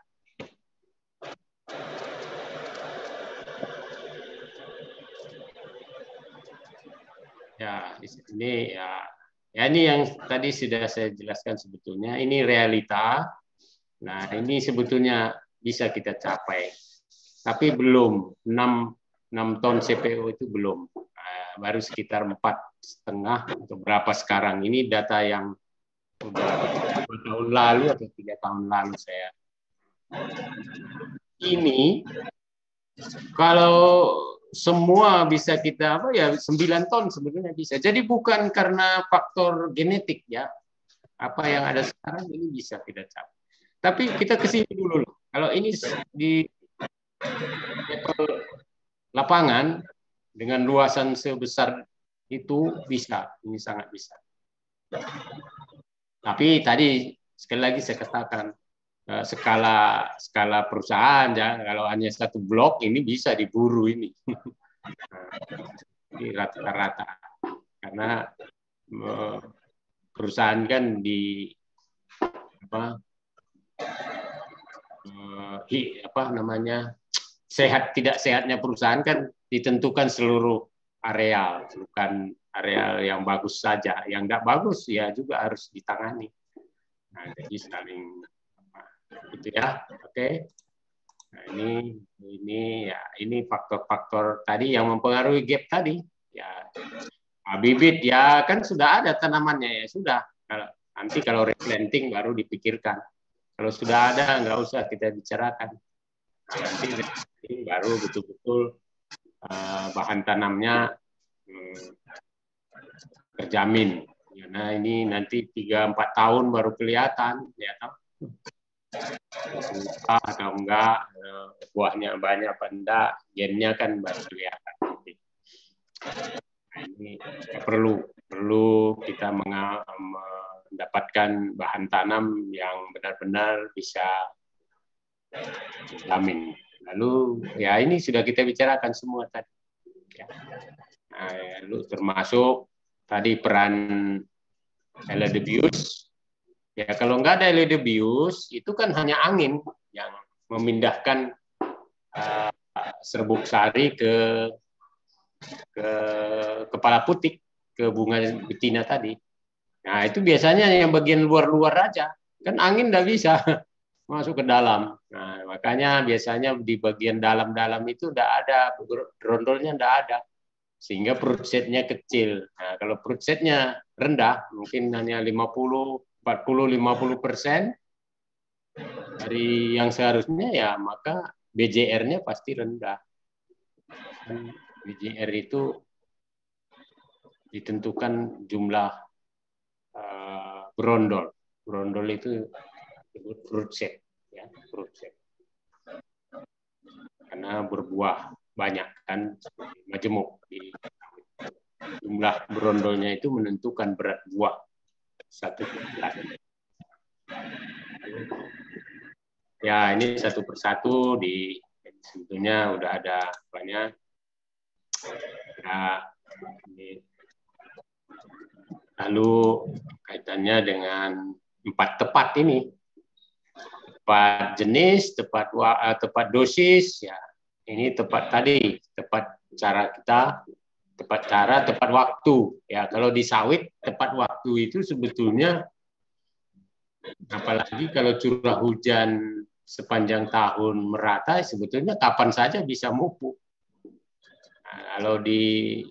Ya, di sini ya ini yang tadi sudah saya jelaskan sebetulnya. Ini realita. Nah, ini sebetulnya bisa kita capai. Tapi belum 6 ton CPO itu belum. Baru sekitar 4,5 atau berapa sekarang. Ini data yang sudah 2 tahun lalu atau 3 tahun lalu saya. Ini kalau semua bisa kita 9 ton sebetulnya bisa. Jadi bukan karena faktor genetik ya. Apa yang ada sekarang ini bisa kita capai. Tapi kita ke sini dulu loh. Kalau ini di level lapangan dengan luasan sebesar itu bisa, ini sangat bisa. Tapi tadi sekali lagi saya katakan skala perusahaan ya, kalau hanya satu blok ini bisa diburu ini. Ini rata-rata karena perusahaan kan sehat tidak sehatnya perusahaan kan ditentukan seluruh areal, bukan areal yang bagus saja, yang tidak bagus ya juga harus ditangani. Nah, jadi saling gitu ya, oke. Nah, ini faktor-faktor tadi yang mempengaruhi gap tadi ya. Bibit ya kan sudah ada tanamannya ya sudah. Nanti kalau replanting baru dipikirkan. Kalau sudah ada, nggak usah kita bicarakan. Nah, nanti replanting baru betul-betul bahan tanamnya terjamin. Karena ini nanti 3-4 tahun baru kelihatan, ya toh. Atau enggak, buahnya banyak apa enggak, gennya kan baru kelihatan. Nah, ini perlu kita mendapatkan bahan tanam yang benar-benar bisa terjamin. Lalu ya ini sudah kita bicarakan semua tadi. Ya. Nah, lalu termasuk tadi peran Elidiobius. Ya kalau nggak ada Elidiobius, itu kan hanya angin yang memindahkan serbuk sari ke kepala putik, ke bunga betina tadi. Nah itu biasanya yang bagian luar-luar aja, kan angin nggak bisa masuk ke dalam. Nah makanya biasanya di bagian dalam-dalam itu nggak ada, rondolnya nggak ada. Sehingga fruit set-nya kecil. Nah, kalau fruit set-nya rendah, mungkin hanya 40-50% dari yang seharusnya, ya maka BJR-nya pasti rendah. BJR itu ditentukan jumlah brondol. Brondol itu disebut fruit set, ya, fruit set. Karena berbuah banyak kan, majemuk. Jumlah brondolnya itu menentukan berat buah satu bulan. Ya ini satu persatu sebetulnya udah ada banyak. Nah, ini. Lalu kaitannya dengan 4 tepat ini, tepat jenis, tepat dosis, ya ini tepat tadi, tepat cara kita. Tepat cara, tepat waktu. Ya, kalau di sawit, tepat waktu itu sebetulnya, apalagi kalau curah hujan sepanjang tahun merata, sebetulnya kapan saja bisa mupuk. Nah, kalau di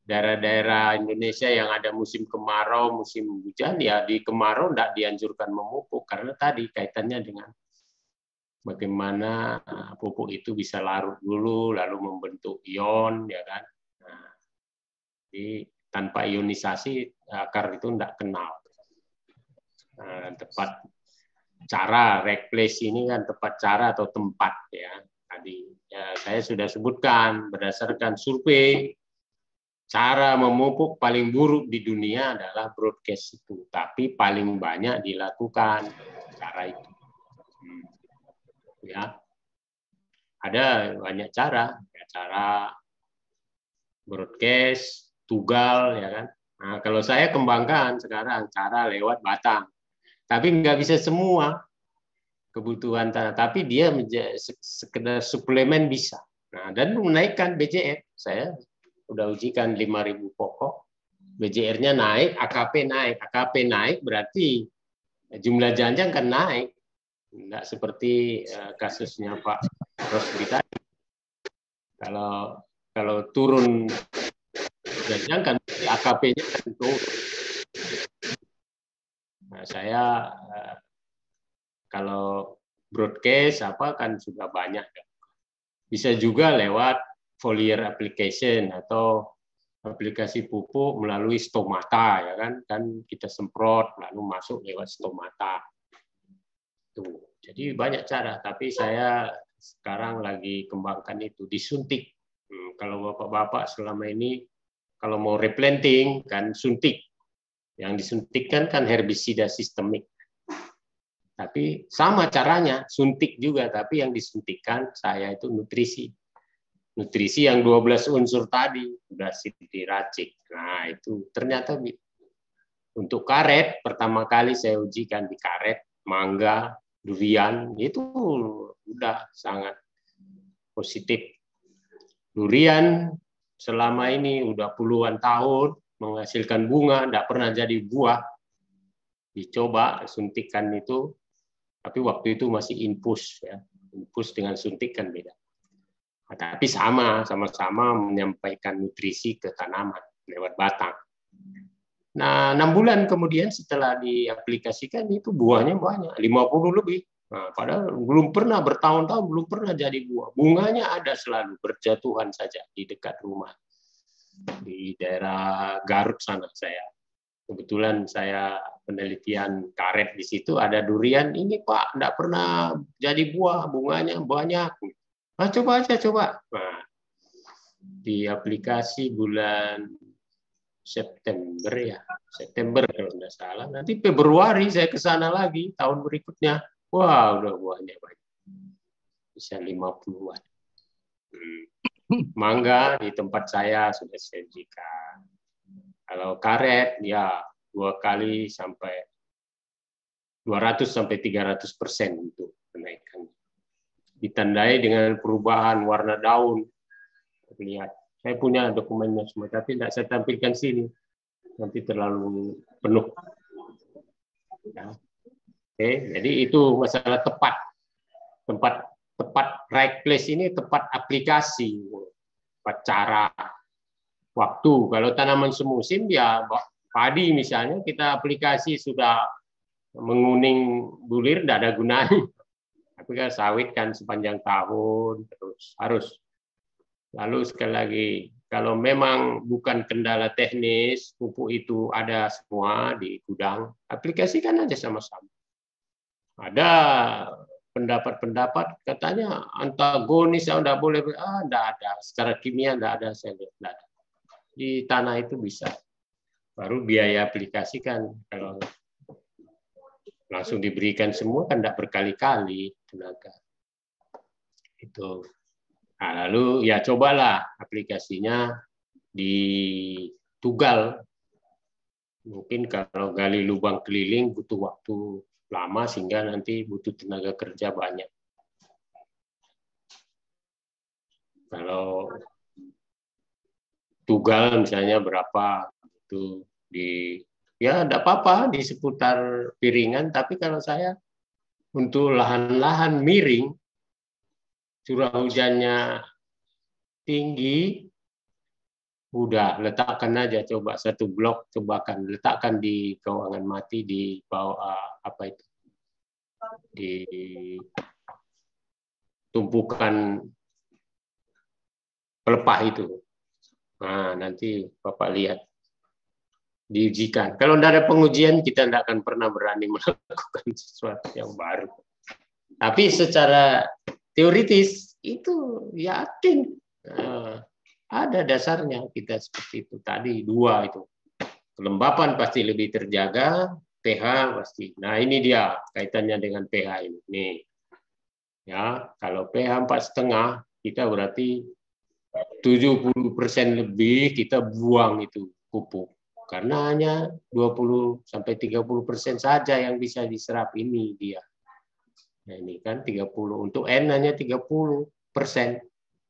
daerah-daerah Indonesia yang ada musim kemarau, musim hujan, ya di kemarau tidak dianjurkan memupuk, karena tadi kaitannya dengan bagaimana pupuk itu bisa larut dulu, lalu membentuk ion, ya kan. Jadi tanpa ionisasi akar itu tidak kenal. Tepat cara replace ini kan tepat cara atau tempat, ya. Tadi ya, saya sudah sebutkan berdasarkan survei, cara memupuk paling buruk di dunia adalah broadcast itu, tapi paling banyak dilakukan cara itu. Ya, ada banyak cara, cara broadcast, tugal, ya kan. Nah, kalau saya kembangkan sekarang cara lewat batang, tapi nggak bisa semua kebutuhan tanah, tapi dia sekedar suplemen bisa. Nah, dan menaikkan BJR, saya udah ujikan 5.000 pokok, BJR-nya naik, AKP naik berarti jumlah janjang kan naik, nggak seperti kasusnya Pak Rosbi tadi. Kalau turun janjang kan AKP-nya kan turun. Nah, saya kalau broadcast apa kan sudah banyak. Bisa juga lewat foliar application atau aplikasi pupuk melalui stomata, ya kan? Kan kita semprot lalu masuk lewat stomata. Tuh. Jadi banyak cara, tapi saya sekarang lagi kembangkan itu disuntik. Kalau bapak-bapak selama ini kalau mau replanting kan suntik. Yang disuntikkan kan herbisida sistemik. Tapi sama caranya, suntik juga, tapi yang disuntikkan saya itu nutrisi. Nutrisi yang 12 unsur tadi, sudah diracik. Nah, itu ternyata untuk karet, pertama kali saya ujikan di karet, mangga, durian, itu udah sangat positif. Durian selama ini udah puluhan tahun, menghasilkan bunga, tidak pernah jadi buah. Dicoba suntikan itu, tapi waktu itu masih infus, ya. Infus dengan suntik kan beda. Nah, tapi sama-sama menyampaikan nutrisi ke tanaman lewat batang. Nah, 6 bulan kemudian setelah diaplikasikan itu buahnya banyak, 50 lebih. Nah, padahal belum pernah bertahun-tahun belum pernah jadi buah. Bunganya ada selalu berjatuhan saja di dekat rumah. Di daerah Garut sana saya. Kebetulan saya penelitian karet di situ ada durian ini Pak, enggak pernah jadi buah, bunganya banyak. Nah, coba aja coba. Nah, di aplikasi bulan September ya, September kalau tidak salah. Nanti Februari saya ke sana lagi tahun berikutnya. Wah, udah buahnya banyak. Bisa 50-an. Mangga di tempat saya sudah saya berikan. Kalau karet ya 2 kali sampai 200 sampai 300% untuk kenaikan. Ditandai dengan perubahan warna daun. Lihat, saya punya dokumennya semua, tapi tidak saya tampilkan sini. Nanti terlalu penuh. Ya. Oke, jadi itu masalah tepat. Tepat right place ini tepat aplikasi, tepat cara, waktu. Kalau tanaman semusim ya padi misalnya kita aplikasi sudah menguning bulir, tidak ada gunanya. Tapi kan sawit kan sepanjang tahun terus harus. Lalu sekali lagi, kalau memang bukan kendala teknis, pupuk itu ada semua di gudang, aplikasikan aja sama-sama. Ada pendapat-pendapat katanya antagonis, tidak boleh, tidak ada. Secara kimia tidak ada, saya lihat tidak ada. Di tanah itu bisa. Baru biaya aplikasikan, kalau langsung diberikan semua kan tidak berkali-kali tenaga. Itu. Nah, lalu ya cobalah aplikasinya di Tugal. Mungkin kalau gali lubang keliling butuh waktu lama sehingga nanti butuh tenaga kerja banyak. Kalau Tugal misalnya berapa itu di ya tidak apa-apa di seputar piringan, tapi kalau saya untuk lahan-lahan miring curah hujannya tinggi, udah letakkan aja, coba satu blok, cobakan letakkan di kawangan mati di bawah apa itu, di tumpukan pelepah itu. Nah, nanti Bapak lihat, diujikan. Kalau tidak ada pengujian, kita tidak akan pernah berani melakukan sesuatu yang baru. Tapi secara teoritis itu yakin ada dasarnya kita seperti itu tadi 2 itu. Kelembapan pasti lebih terjaga, pH pasti. Nah, ini dia kaitannya dengan pH ini. Nih. Ya, kalau pH 4,5 kita berarti 70% lebih kita buang itu pupuk. Karena hanya 20 sampai 30% saja yang bisa diserap, ini dia. Nah, ini kan 30, untuk N hanya 30%.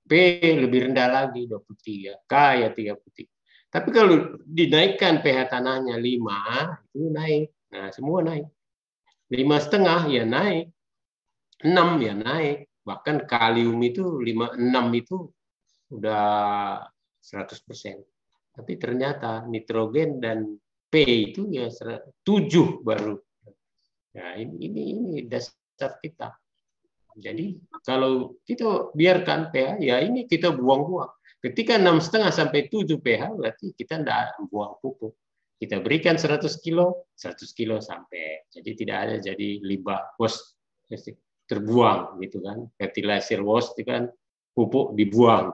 P lebih rendah lagi 23, K ya 33. Tapi kalau dinaikkan pH tanahnya 5, itu naik. Nah, semua naik. 5,5 ya naik. 6 ya naik. Bahkan kalium itu 5, 6 itu udah 100%. Tapi ternyata nitrogen dan P itu ya 7 baru. Nah, ini dasar kita. Jadi kalau kita biarkan pH, ya ini kita buang-buang. Ketika 6,5 sampai 7 pH, berarti kita tidak buang pupuk. Kita berikan 100 kilo, 100 kilo sampai. Jadi tidak ada jadi limbah waste terbuang gitu kan. Fertilizer waste itu kan pupuk dibuang.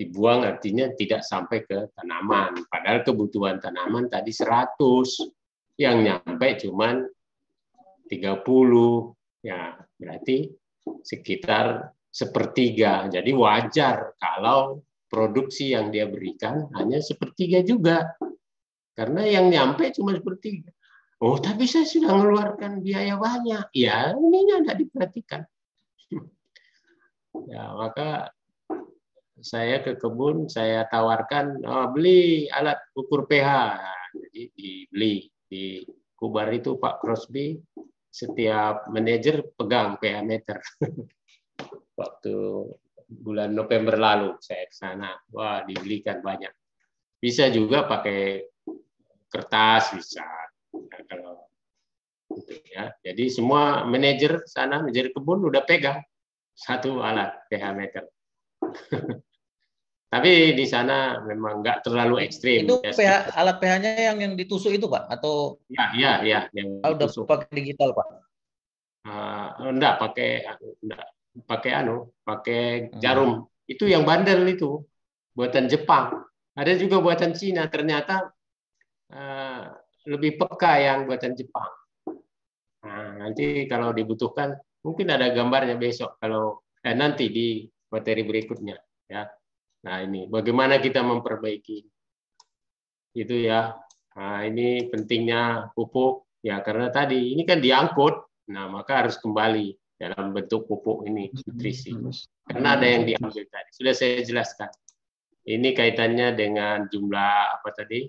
Dibuang artinya tidak sampai ke tanaman. Padahal kebutuhan tanaman tadi 100, yang nyampe cuman 30. Ya, berarti sekitar 1/3. Jadi wajar kalau produksi yang dia berikan hanya 1/3 juga. Karena yang nyampe cuma 1/3. Oh, tapi saya sudah mengeluarkan biaya banyak. Ya, ininya tidak diperhatikan. Ya, maka saya ke kebun, saya tawarkan beli alat ukur pH. Jadi dibeli di Kubar itu Pak Crosby, setiap manajer pegang pH meter. Waktu bulan November lalu saya ke sana, wah dibelikan banyak. Bisa juga pakai kertas bisa. Nah, kalau gitu ya. Jadi semua manajer sana, manajer kebun udah pegang satu alat pH meter. Tapi di sana memang nggak terlalu ekstrim. Itu Ya, pH, alat pH-nya yang ditusuk itu Pak, atau ya, yang udah ditusuk. pakai digital Pak? Enggak pakai jarum. Itu yang bandel itu buatan Jepang. Ada juga buatan Cina. Ternyata lebih peka yang buatan Jepang. Nah, nanti kalau dibutuhkan mungkin ada gambarnya besok kalau nanti di materi berikutnya ya. Nah, ini bagaimana kita memperbaiki itu ya. Nah, ini pentingnya pupuk ya, karena tadi ini kan diangkut. Nah, maka harus kembali dalam bentuk pupuk ini nutrisi. Karena ada yang diambil tadi. Sudah saya jelaskan. Ini kaitannya dengan jumlah apa tadi?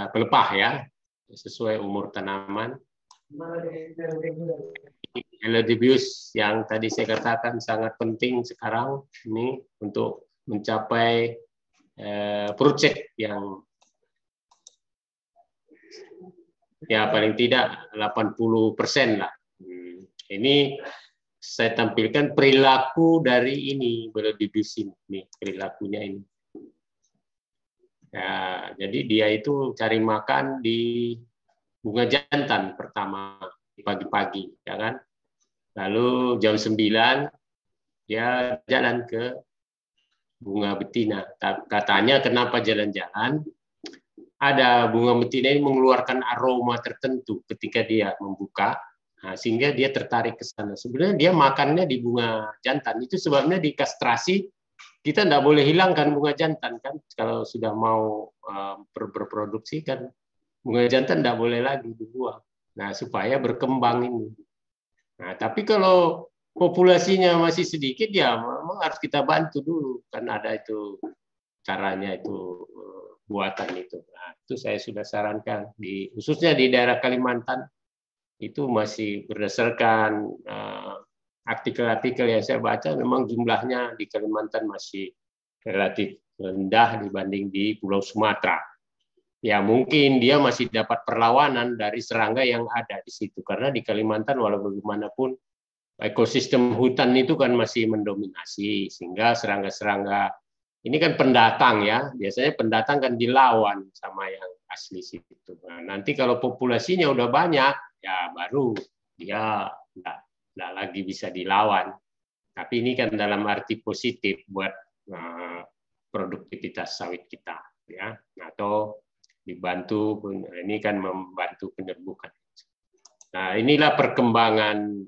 Pelepah ya, sesuai umur tanaman. LDBIUS yang tadi saya katakan sangat penting sekarang ini untuk mencapai project yang ya paling tidak 80% lah. Ini saya tampilkan perilaku dari ini LDBIUS ini perilakunya ini. Ya, jadi dia itu cari makan di bunga jantan pertama pagi-pagi, ya kan? Lalu jam 9 dia jalan ke bunga betina. Katanya kenapa jalan-jalan? Ada bunga betina ini mengeluarkan aroma tertentu ketika dia membuka, nah, sehingga dia tertarik ke sana. Sebenarnya dia makannya di bunga jantan. Itu sebabnya di kastrasi kita tidak boleh hilangkan bunga jantan kan. Kalau sudah mau berproduksi kan bunga jantan tidak boleh lagi dibuang. Nah, supaya berkembang ini. Nah, tapi kalau populasinya masih sedikit, ya memang harus kita bantu dulu. Kan ada itu caranya itu buatan itu. Nah, itu saya sudah sarankan. Khususnya di daerah Kalimantan, itu masih berdasarkan artikel-artikel yang saya baca, memang jumlahnya di Kalimantan masih relatif rendah dibanding di Pulau Sumatera. Ya mungkin dia masih dapat perlawanan dari serangga yang ada di situ. Karena di Kalimantan walau bagaimanapun ekosistem hutan itu kan masih mendominasi. Sehingga serangga-serangga, ini kan pendatang ya. Biasanya pendatang kan dilawan sama yang asli situ. Nah, nanti kalau populasinya udah banyak, ya baru dia nggak lagi bisa dilawan. Tapi ini kan dalam arti positif buat produktivitas sawit kita. Ya, atau dibantu, ini kan membantu penyerbukan. Nah, inilah perkembangan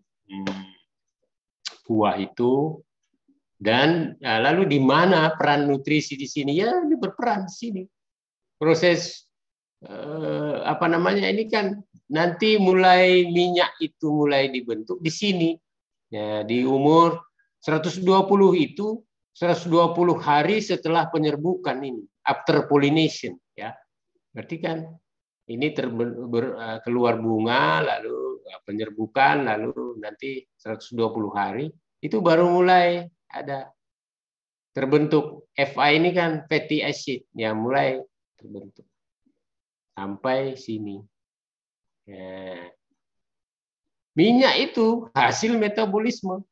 buah itu. Dan lalu di mana peran nutrisi di sini? Ya, ini berperan di sini. Proses apa namanya ini kan nanti mulai minyak itu mulai dibentuk di sini. Ya, di umur 120 itu 120 hari setelah penyerbukan ini, after pollination ya. Berarti kan ini keluar bunga, lalu penyerbukan, lalu nanti 120 hari, itu baru mulai ada terbentuk. FA ini kan fatty acid, ya mulai terbentuk. Sampai sini. Ya. Minyak itu hasil metabolisme.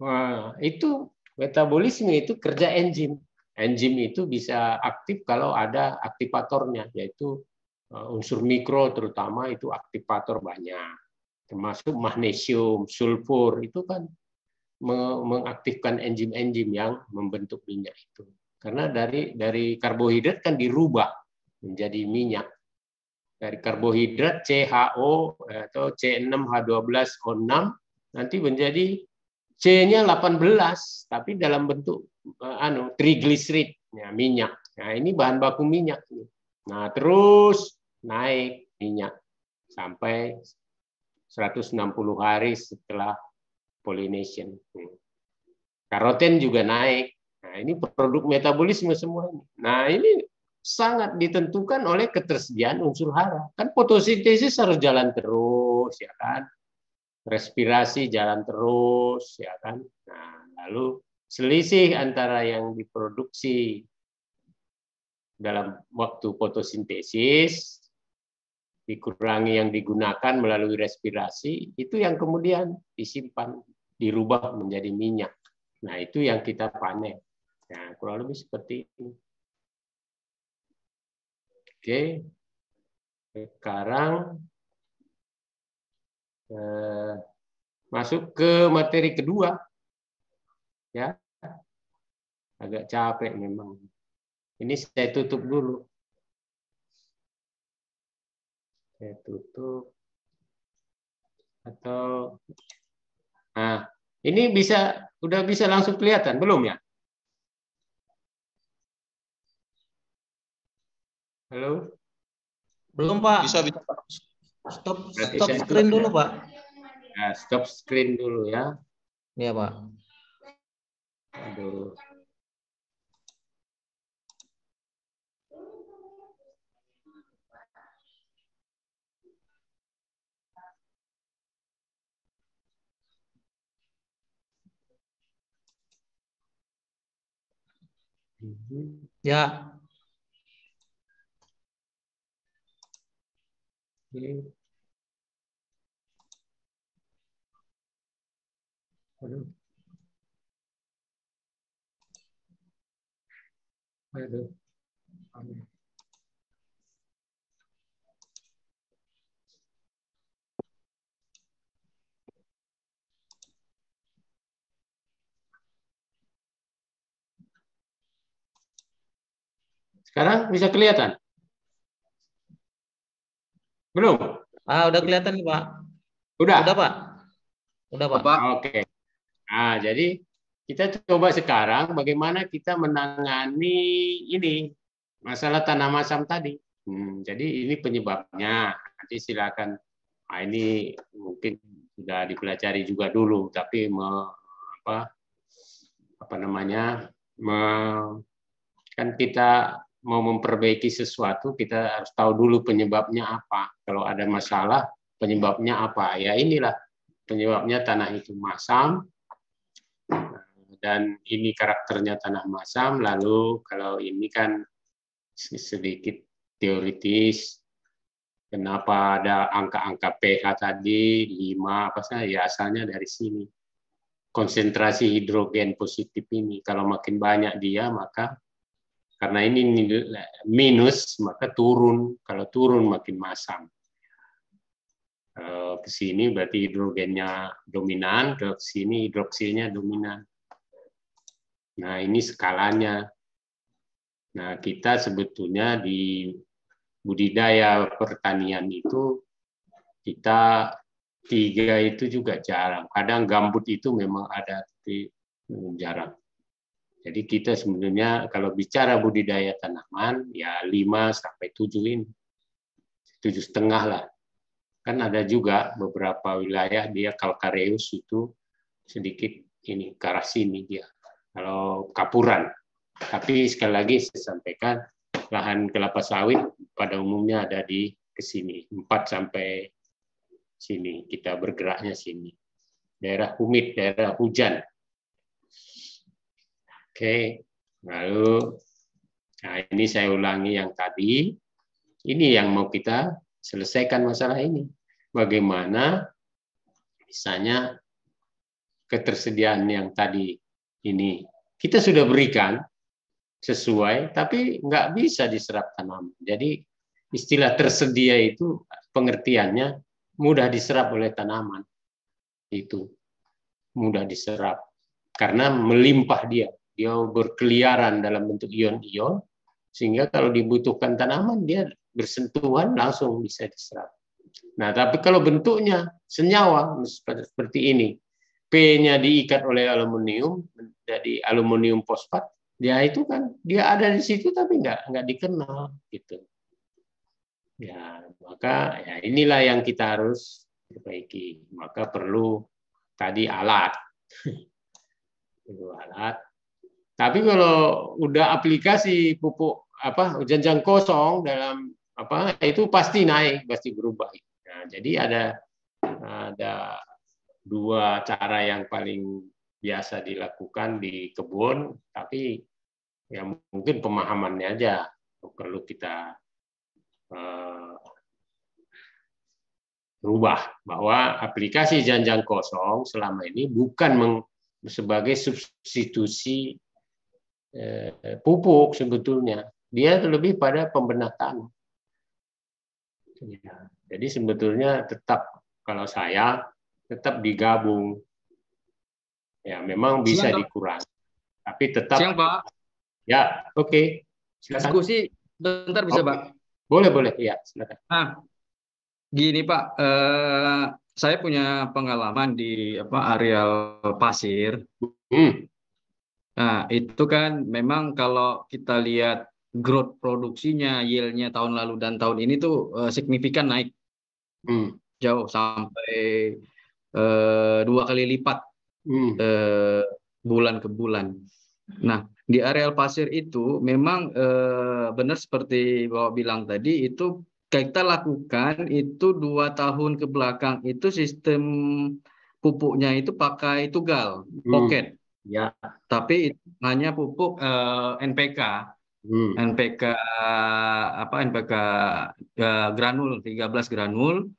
Nah, itu metabolisme itu kerja enzim. Enzim itu bisa aktif kalau ada aktivatornya, yaitu unsur mikro terutama itu aktivator banyak, termasuk magnesium, sulfur itu kan mengaktifkan enzim-enzim yang membentuk minyak itu. Karena dari karbohidrat kan dirubah menjadi minyak. Dari karbohidrat CHO atau C6H12O6 nanti menjadi C-nya 18 tapi dalam bentuk trigliserid, ya, minyak. Nah, ini bahan baku minyak. Nah, terus naik minyak sampai 160 hari setelah pollination. Karoten juga naik. Nah, ini produk metabolisme semua ini. Nah, ini sangat ditentukan oleh ketersediaan unsur hara. Kan fotosintesis harus jalan terus, ya kan? Respirasi jalan terus, ya kan? Nah, lalu selisih antara yang diproduksi dalam waktu fotosintesis, dikurangi yang digunakan melalui respirasi, itu yang kemudian disimpan, dirubah menjadi minyak. Nah, itu yang kita panen. Nah, kurang lebih seperti ini. Oke. Sekarang masuk ke materi kedua. Ya. Agak capek memang. Ini saya tutup dulu. Saya tutup. Atau nah, ini udah bisa langsung kelihatan belum ya? Halo? Belum, Pak. Bisa. Stop screen dulu, Pak. Nah, stop screen dulu ya. Iya, Pak. Aduh. Ya. Aduh. Aduh. Sekarang bisa kelihatan? Belum? Udah kelihatan nih, Pak. Udah? Udah, Pak. Udah, Pak. Oke. Nah, jadi kita coba sekarang bagaimana kita menangani ini masalah tanah masam tadi. Jadi ini penyebabnya. Nanti silakan. Nah, ini mungkin sudah dipelajari juga dulu, tapi kan kita mau memperbaiki sesuatu, kita harus tahu dulu penyebabnya apa. Kalau ada masalah, penyebabnya apa? Ya inilah penyebabnya tanah itu masam, dan ini karakternya tanah masam. Lalu kalau ini kan sedikit teoritis, kenapa ada angka-angka pH tadi 5 apa saja, ya asalnya dari sini. Konsentrasi hidrogen positif ini, kalau makin banyak dia, maka karena ini minus, maka turun. Kalau turun makin masam. Ke sini berarti hidrogennya dominan, ke sini hidroksilnya dominan. Nah, ini skalanya. Nah, kita sebetulnya di budidaya pertanian itu, kita 3 itu juga jarang. Kadang gambut itu memang ada, tapi jarang. Jadi kita sebenarnya kalau bicara budidaya tanaman, ya 5 sampai 7 ini. 7,5 lah. Kan ada juga beberapa wilayah dia kalkareus itu sedikit ini ke arah sini dia. Kalau kapuran. Tapi sekali lagi saya sampaikan, lahan kelapa sawit pada umumnya ada di kesini, 4 sampai sini. Kita bergeraknya sini. Daerah humid, daerah hujan. Oke. Lalu, nah ini saya ulangi yang tadi. Ini yang mau kita selesaikan masalah ini. Bagaimana misalnya ketersediaan yang tadi ini kita sudah berikan sesuai, tapi nggak bisa diserap tanaman. Jadi istilah tersedia itu pengertiannya mudah diserap oleh tanaman. Itu mudah diserap karena melimpah dia berkeliaran dalam bentuk ion-ion, sehingga kalau dibutuhkan tanaman dia bersentuhan langsung bisa diserap. Nah, tapi kalau bentuknya senyawa seperti ini, P-nya diikat oleh aluminium jadi aluminium fosfat, dia itu kan dia ada di situ tapi nggak dikenal gitu. Ya, maka ya inilah yang kita harus perbaiki. Maka perlu tadi alat. Perlu alat. Tapi kalau udah aplikasi pupuk janjang kosong dalam itu pasti naik, pasti berubah. Nah, jadi ada 2 cara yang paling biasa dilakukan di kebun, tapi ya mungkin pemahamannya aja perlu kita rubah, bahwa aplikasi Janjang Kosong selama ini bukan sebagai substitusi pupuk sebetulnya. Dia lebih pada pembenahan. Jadi sebetulnya tetap, kalau saya tetap digabung. Ya, memang bisa dikurangi, tapi tetap. Siang, Pak. Ya, oke. Silakan. Diskusi bentar bisa, Pak? Boleh, ya, silakan. Gini, Pak, saya punya pengalaman di areal pasir. Nah, itu kan memang kalau kita lihat growth produksinya, yield-nya tahun lalu dan tahun ini tuh signifikan naik. Jauh, sampai 2 kali lipat bulan ke bulan. Nah, di areal pasir itu memang benar seperti Bapak bilang tadi, itu kita lakukan itu 2 tahun ke belakang itu sistem pupuknya itu pakai tugal, pocket. Ya. Tapi itu hanya pupuk NPK. NPK granul, 13 granul.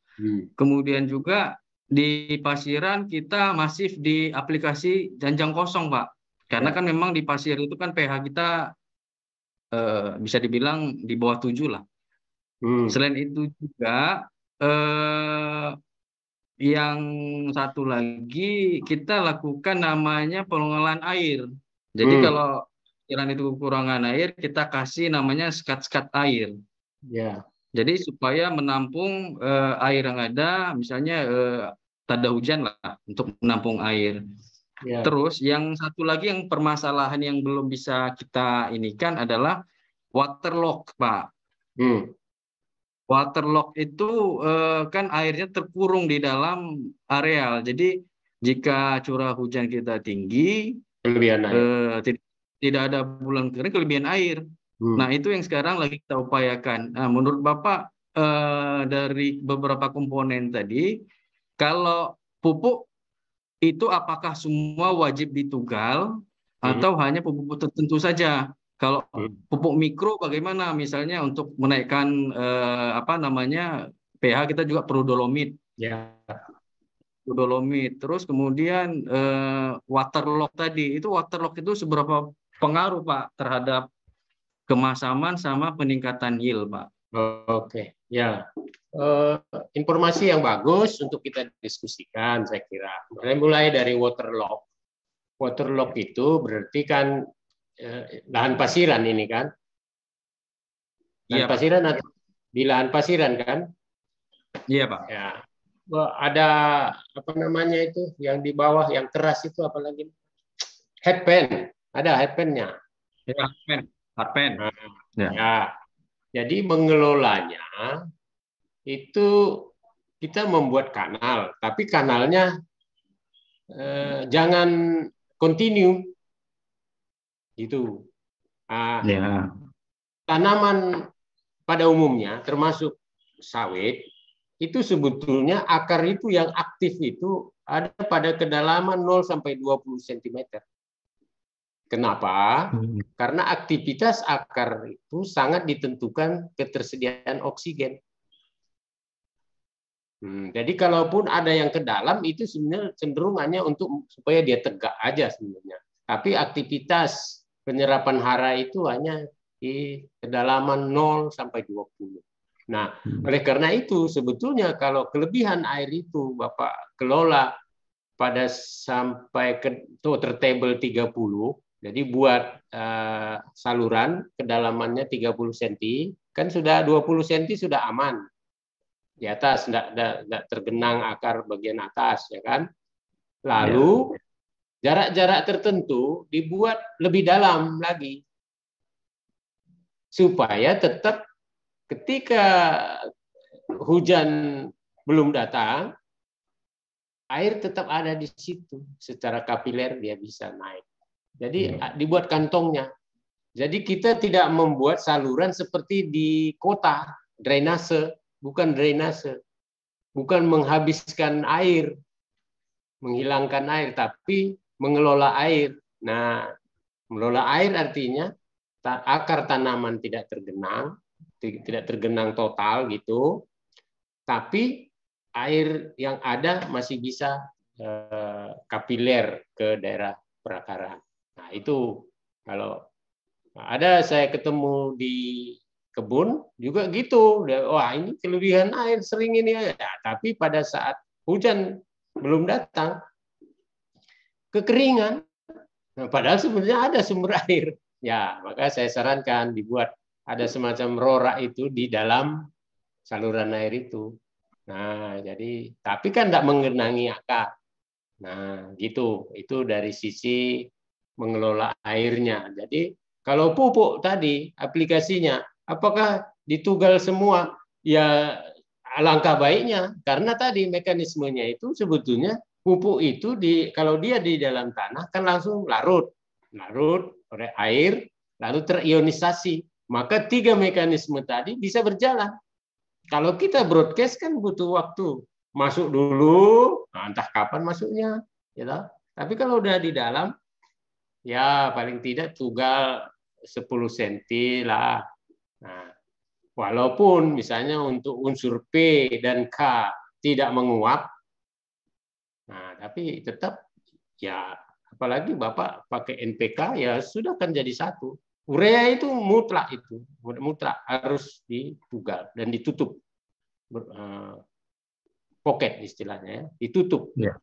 Kemudian juga di pasiran kita masif di aplikasi Janjang Kosong, Pak. Karena kan memang di pasir itu kan pH kita bisa dibilang di bawah 7 lah. Selain itu juga yang satu lagi kita lakukan namanya pengelolaan air. Jadi kalau pikiran itu kekurangan air, kita kasih namanya skat-skat air. Jadi supaya menampung air yang ada, misalnya tanda hujan lah untuk menampung air. Terus yang satu lagi yang permasalahan yang belum bisa kita inikan adalah waterlock, Pak. Waterlock itu kan airnya terkurung di dalam areal. Jadi jika curah hujan kita tinggi, tidak ada bulan kering, kelebihan air. Nah, itu yang sekarang lagi kita upayakan. Nah, menurut Bapak dari beberapa komponen tadi, kalau pupuk itu apakah semua wajib ditugal atau hanya pupuk tertentu saja? Kalau pupuk mikro bagaimana? Misalnya untuk menaikkan pH kita juga perlu dolomit. Dolomit. Terus kemudian waterlock tadi, waterlock itu seberapa pengaruh, Pak, terhadap kemasaman sama peningkatan yield, Pak? Oke, ya. Informasi yang bagus untuk kita diskusikan, saya kira. Mulai dari waterlock. Waterlock itu berarti kan lahan pasiran ini kan? Lahan pasiran atau di lahan pasiran kan? Iya, Pak. Ya. Ada apa namanya itu yang di bawah yang keras itu apalagi? Headpan. Ada headpan-nya. Ya, headpan. Ya. Jadi mengelolanya itu kita membuat kanal, tapi kanalnya jangan continue. Gitu. Tanaman pada umumnya, termasuk sawit, itu sebetulnya akar itu yang aktif itu ada pada kedalaman 0 sampai 20 cm. Kenapa? Karena aktivitas akar itu sangat ditentukan ketersediaan oksigen. Jadi kalaupun ada yang ke dalam itu sebenarnya cenderung hanya untuk supaya dia tegak aja sebenarnya. Tapi aktivitas penyerapan hara itu hanya di kedalaman 0 sampai 20. Nah, oleh karena itu sebetulnya kalau kelebihan air itu Bapak kelola pada sampai ke table 30, jadi buat saluran kedalamannya 30 cm, kan sudah 20 cm sudah aman. Di atas tidak tergenang akar bagian atas, ya kan? Lalu jarak-jarak tertentu dibuat lebih dalam lagi supaya tetap ketika hujan belum datang air tetap ada di situ, secara kapiler dia bisa naik. Jadi dibuat kantongnya. Jadi kita tidak membuat saluran seperti di kota, drainase, bukan drainase. Bukan menghabiskan air, menghilangkan air, tapi mengelola air. Nah, mengelola air artinya akar tanaman tidak tergenang total gitu, tapi air yang ada masih bisa kapiler ke daerah perakaran. Nah, itu kalau ada saya ketemu di kebun juga gitu. Wah, ini kelebihan air sering ini ya. Tapi pada saat hujan belum datang, kekeringan. Nah, padahal sebenarnya ada sumber air. Ya, maka saya sarankan dibuat ada semacam rorak itu di dalam saluran air itu. Nah, jadi tapi kan tidak mengenangi akar. Nah, gitu. Itu dari sisi mengelola airnya. Jadi kalau pupuk tadi aplikasinya, apakah ditugal semua? Ya alangkah baiknya, karena tadi mekanismenya itu sebetulnya pupuk itu kalau dia di dalam tanah kan langsung larut oleh air, lalu terionisasi. Maka 3 mekanisme tadi bisa berjalan. Kalau kita broadcast kan butuh waktu, masuk dulu, nah, entah kapan masuknya, gitu. Tapi kalau udah di dalam, ya paling tidak tugal 10 cm lah. Nah, walaupun misalnya untuk unsur P dan K tidak menguap, nah tapi tetap ya apalagi Bapak pakai NPK ya sudah kan jadi satu. Urea itu mutlak harus ditugal dan ditutup. Pocket istilahnya ya, ditutup. Ya.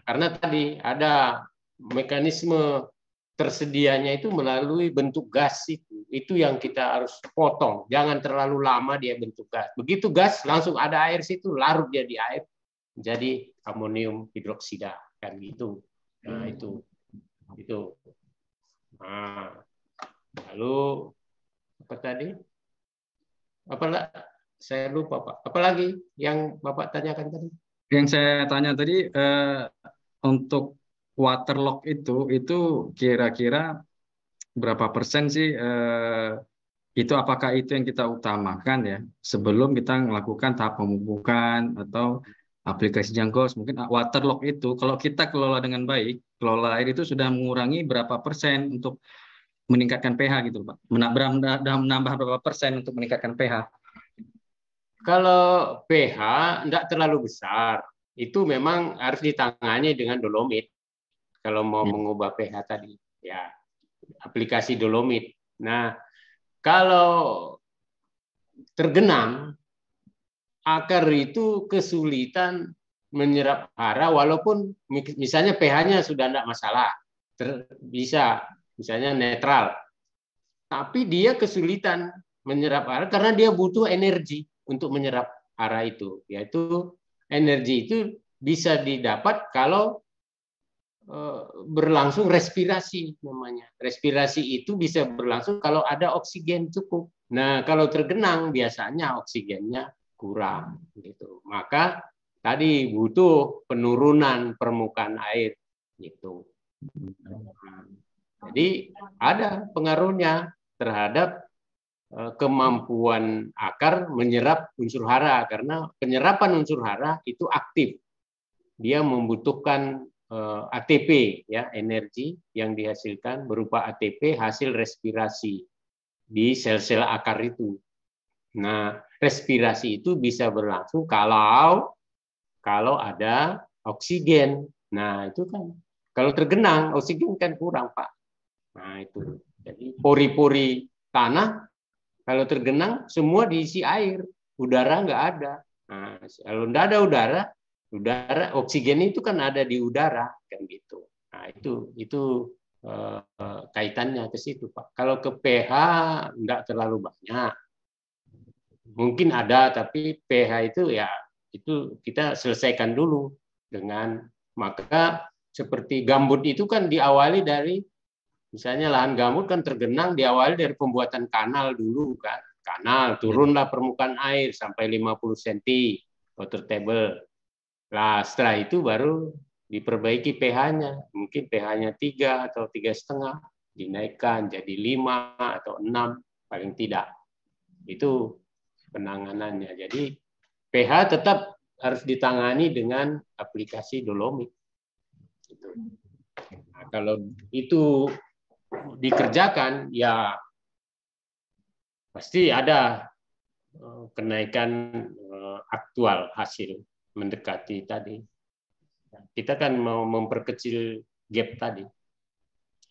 Karena tadi ada mekanisme tersedianya itu melalui bentuk gas itu yang kita harus potong, jangan terlalu lama dia bentuk gas. Begitu gas langsung ada air situ, larut jadi air, jadi amonium hidroksida kan gitu. Nah itu. Nah, lalu apa tadi? Saya lupa Pak. Apalagi yang Bapak tanyakan tadi? Yang saya tanya tadi untuk waterlock itu kira-kira berapa persen sih itu, apakah itu yang kita utamakan ya sebelum kita melakukan tahap pemupukan atau aplikasi jangkau? Mungkin waterlock itu kalau kita kelola dengan baik, kelola air itu sudah mengurangi berapa persen untuk meningkatkan pH gitu Pak? Menambah berapa persen untuk meningkatkan pH? Kalau pH tidak terlalu besar, itu memang harus ditangani dengan dolomit. Kalau mau mengubah pH tadi, ya aplikasi dolomit. Nah, kalau tergenang, akar itu kesulitan menyerap hara, walaupun misalnya pH-nya sudah tidak masalah, bisa misalnya netral, tapi dia kesulitan menyerap hara karena dia butuh energi untuk menyerap hara itu, yaitu energi itu bisa didapat kalau berlangsung respirasi namanya. Respirasi itu bisa berlangsung kalau ada oksigen cukup. Nah, kalau tergenang biasanya oksigennya kurang gitu. Maka tadi butuh penurunan permukaan air gitu. Jadi ada pengaruhnya terhadap kemampuan akar menyerap unsur hara, karena penyerapan unsur hara itu aktif. Dia membutuhkan ATP ya, energi yang dihasilkan berupa ATP hasil respirasi di sel-sel akar itu. Nah, respirasi itu bisa berlangsung kalau ada oksigen. Nah, itu kan kalau tergenang oksigen kan kurang, Pak. Nah, itu. Jadi pori-pori tanah kalau tergenang semua diisi air, udara nggak ada. Nah, kalau nggak ada udara oksigen itu kan ada di udara kan gitu. Nah, itu kaitannya ke situ, Pak. Kalau ke pH nggak terlalu banyak. Mungkin ada, tapi pH itu ya itu kita selesaikan dulu dengan, maka seperti gambut itu kan diawali dari misalnya lahan gambut kan tergenang diawali dari pembuatan kanal dulu kan. Kanal, turunlah permukaan air sampai 50 cm water table. Nah, setelah itu baru diperbaiki pH-nya. Mungkin pH-nya 3 atau 3,5 dinaikkan jadi 5 atau 6 paling tidak. Itu penanganannya. Jadi pH tetap harus ditangani dengan aplikasi dolomit. Nah, kalau itu dikerjakan, ya pasti ada kenaikan aktual hasil mendekati tadi. Kita kan mau memperkecil gap tadi.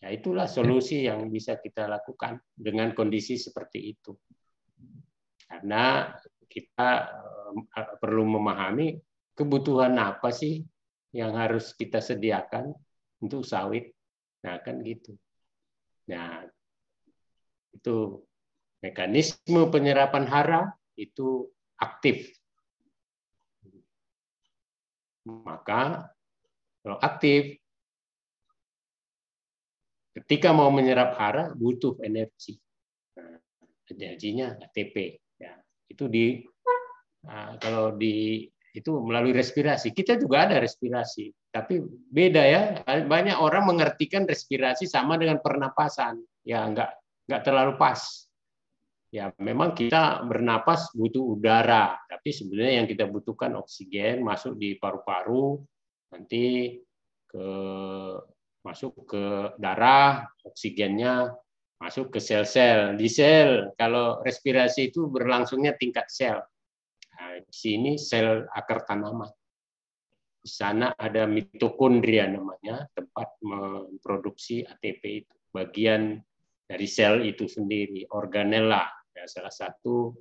Ya, itulah solusi yang bisa kita lakukan dengan kondisi seperti itu. Karena kita perlu memahami kebutuhan apa sih yang harus kita sediakan untuk sawit. Nah, kan gitu. Nah, itu mekanisme penyerapan hara itu aktif. Maka kalau aktif, ketika mau menyerap hara butuh energi. Nah, energinya ATP. Ya, itu kalau itu melalui respirasi. Kita juga ada respirasi, tapi beda ya. Banyak orang mengartikan respirasi sama dengan pernapasan. Ya, nggak terlalu pas. Ya, memang kita bernapas butuh udara, tapi sebenarnya yang kita butuhkan oksigen masuk di paru-paru, nanti masuk ke darah, oksigennya masuk ke sel-sel. Di sel, kalau respirasi itu berlangsungnya tingkat sel. Nah, di sini sel akar tanaman. Di sana ada mitokondria namanya, tempat memproduksi ATP itu. Bagian dari sel itu sendiri, organella. Ya, salah satu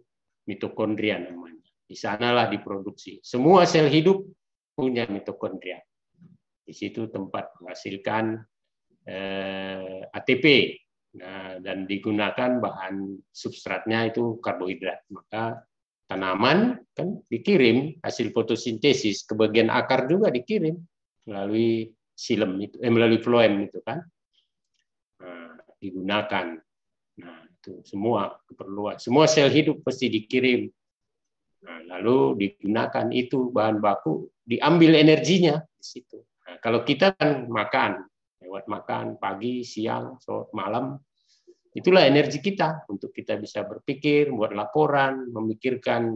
mitokondria namanya. Di sanalah diproduksi. Semua sel hidup punya mitokondria. Di situ tempat menghasilkan ATP. Nah, dan digunakan bahan substratnya itu karbohidrat. Maka tanaman kan dikirim hasil fotosintesis ke bagian akar juga dikirim melalui xilem itu, melalui floem itu kan. Nah, digunakan. Nah, itu semua keperluan. Semua sel hidup pasti dikirim. Nah, lalu digunakan itu bahan baku, diambil energinya di situ. Nah, kalau kita kan makan, lewat makan pagi, siang, sore, malam, itulah energi kita untuk kita bisa berpikir, buat laporan, memikirkan,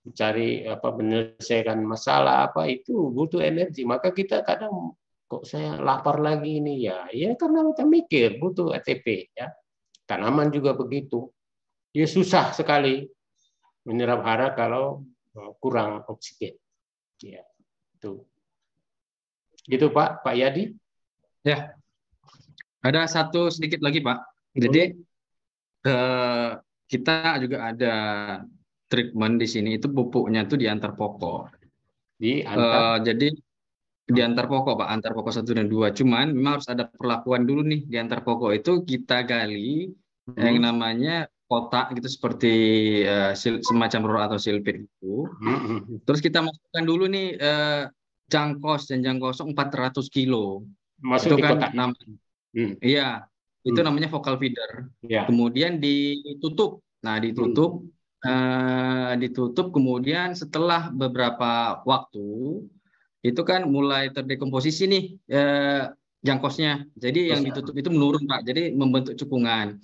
mencari menyelesaikan masalah itu butuh energi. Maka kita kadang kok saya lapar lagi ini ya karena kita mikir butuh ATP ya. Tanaman juga begitu. Dia susah sekali menyerap hara kalau kurang oksigen. Ya, itu. Gitu Pak Yadi. Ya. Ada satu sedikit lagi Pak. Jadi kita juga ada treatment di sini, itu pupuknya itu di antar pokok. Jadi di antar pokok Pak, antar pokok 1 dan 2. Cuman memang harus ada perlakuan dulu nih di antar pokok itu kita gali yang namanya kotak gitu seperti semacam ror atau silpit itu. Terus kita masukkan dulu nih jangkos dan jangkosong 400 kilo. Masuk itu di kan kotak. Iya, itu namanya focal feeder. Ya. Kemudian ditutup. Nah, ditutup kemudian setelah beberapa waktu itu kan mulai terdekomposisi nih jangkosnya. Jadi yang ditutup itu menurun Pak. Jadi membentuk cekungan.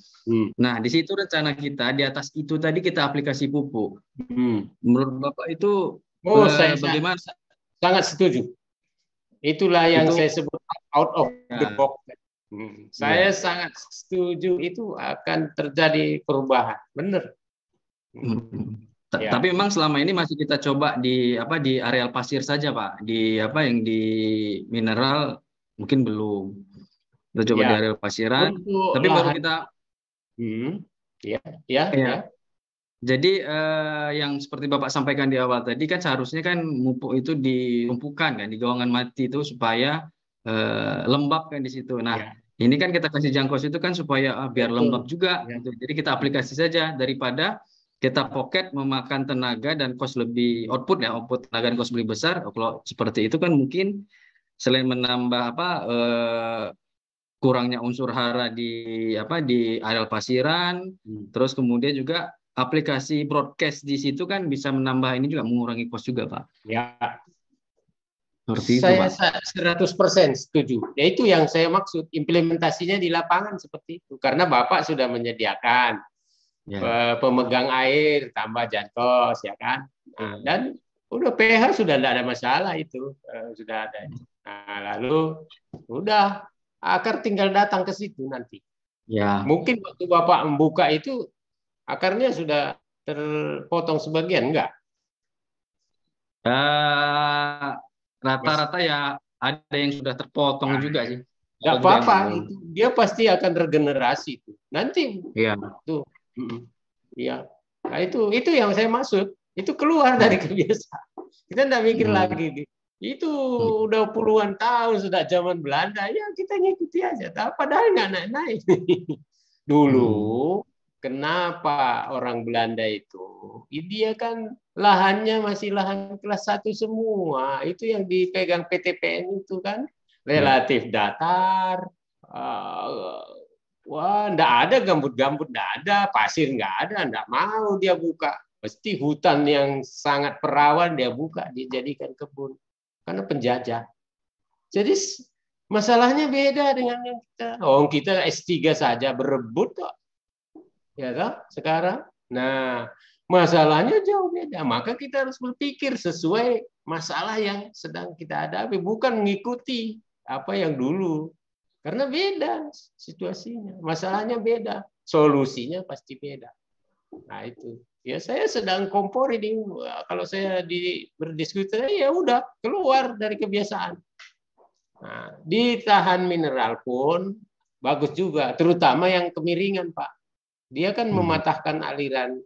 Nah, di situ rencana kita di atas itu tadi kita aplikasi pupuk. Menurut Bapak itu bagaimana? Sangat setuju. Itulah yang saya sebut out of the box. Saya sangat setuju, itu akan terjadi perubahan, benar. Tapi memang selama ini masih kita coba di areal pasir saja Pak, yang di mineral mungkin belum. Kita coba di areal pasiran, tapi baru kita. Jadi yang seperti Bapak sampaikan di awal tadi kan seharusnya kan pupuk itu dilumpuhkan kan di gawangan mati itu supaya lembab kan di situ. Nah, ini kan kita kasih jangkos itu kan supaya biar lembab juga. Gitu. Jadi kita aplikasi saja daripada kita pocket memakan tenaga dan cost lebih output tenaga dan cost lebih besar. Kalau seperti itu kan mungkin selain menambah kurangnya unsur hara di areal pasiran, terus kemudian juga aplikasi broadcast di situ kan bisa menambah ini juga mengurangi cost juga Pak. Ya. Saya 100% setuju. Ya itu yang saya maksud, implementasinya di lapangan seperti itu. Karena Bapak sudah menyediakan pemegang air tambah jangkos ya kan. Nah, dan udah pH sudah tidak ada masalah itu, sudah ada. Nah, lalu udah akar tinggal datang ke situ nanti. Ya. Mungkin waktu Bapak membuka itu Akarnya sudah terpotong sebagian, enggak? Rata-rata ya ada yang sudah terpotong juga sih. Enggak apa-apa, itu dia pasti akan regenerasi itu. Nanti tuh, ya, nah, itu yang saya maksud. Itu keluar dari kebiasaan. Kita enggak mikir lagi. Itu udah puluhan tahun sudah zaman Belanda, ya kita ngikuti aja. Padahal nggak naik-naik. Dulu kenapa orang Belanda itu? Dia kan lahannya masih lahan kelas 1 semua. Itu yang dipegang PTPN itu kan relatif datar. Wah, nggak ada gambut-gambut, nggak ada pasir, nggak ada, nggak mau dia buka. Pasti hutan yang sangat perawan dia buka, dijadikan kebun. Karena penjajah. Jadi masalahnya beda dengan yang kita. Kita S3 saja berebut kok. Ya kan? Sekarang. Nah, masalahnya jauh beda. Maka kita harus berpikir sesuai masalah yang sedang kita hadapi, bukan mengikuti apa yang dulu. Karena beda situasinya. Masalahnya beda. Solusinya pasti beda. Nah, itu. Ya saya sedang kompor ini, kalau saya berdiskusi ya udah keluar dari kebiasaan. Nah, ditahan mineral pun bagus juga, terutama yang kemiringan Pak. Dia kan mematahkan aliran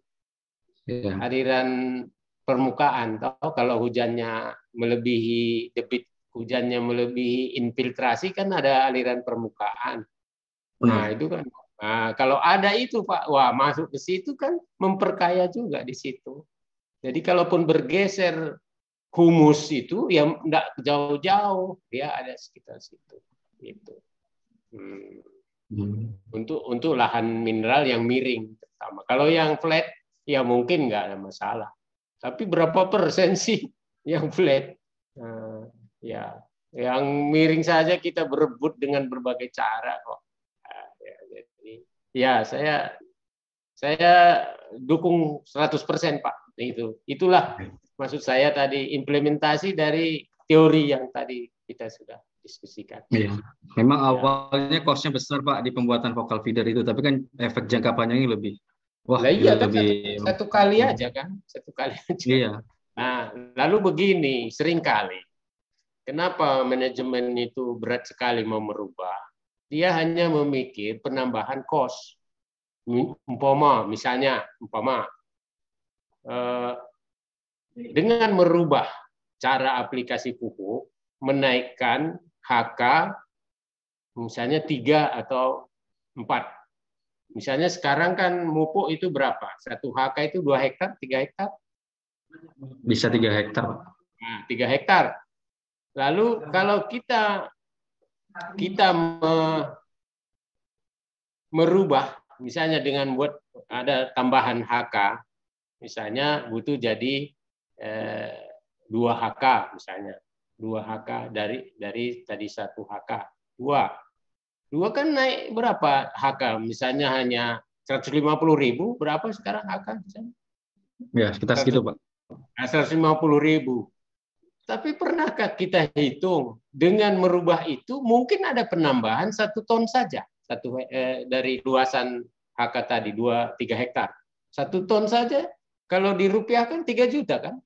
permukaan. Kalau hujannya melebihi debit, hujannya melebihi infiltrasi kan ada aliran permukaan. Nah itu kan. Nah, kalau ada itu Pak, wah masuk ke situ kan memperkaya juga di situ. Jadi kalaupun bergeser humus itu ya enggak jauh-jauh, dia ada sekitar situ. Gitu. Untuk lahan mineral yang miring pertama. Kalau yang flat ya mungkin enggak ada masalah. Tapi berapa persen sih yang flat? Ya, yang miring saja kita berebut dengan berbagai cara kok. Ya, saya dukung 100% Pak. Itulah maksud saya tadi, implementasi dari teori yang tadi kita sudah diskusikan. Iya. Memang awalnya cost-nya besar Pak di pembuatan vocal feeder itu, tapi kan efek jangka panjangnya lebih. Wah, iya kan lebih satu kali aja kan, satu kali aja. Iya. Nah, lalu begini, seringkali kenapa manajemen itu berat sekali mau merubah? Dia hanya memikir penambahan cost. Misalnya, dengan merubah cara aplikasi pupuk, menaikkan HK misalnya 3 atau 4. Misalnya sekarang kan pupuk itu berapa? 1 HK itu 2 hektar, 3 hektar? Bisa 3 hektar. Nah, 3 hektar. Lalu kalau kita merubah, misalnya dengan buat ada tambahan HK, misalnya butuh jadi 2 HK misalnya, 2 HK dari tadi 1 HK, 2 kan naik berapa HK? Misalnya hanya 150.000, berapa sekarang HK misalnya? Ya, sekitar segitu Pak. 150.000. Tapi pernahkah kita hitung dengan merubah itu mungkin ada penambahan 1 ton saja, dari luasan HK tadi 3 hektar, 1 ton saja kalau dirupiahkan 3 juta kan?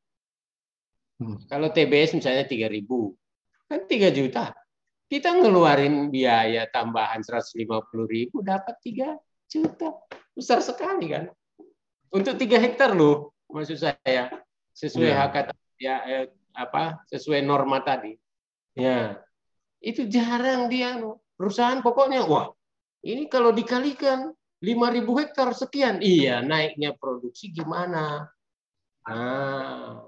Kalau TBS misalnya 3.000 kan 3 juta. Kita ngeluarin biaya tambahan 150.000 dapat 3 juta, besar sekali kan? Untuk 3 hektar loh, maksud saya sesuai HK ya sesuai norma tadi. Ya, itu jarang dia perusahaan pokoknya wah ini kalau dikalikan 5.000 hektar sekian, iya naiknya produksi gimana? 3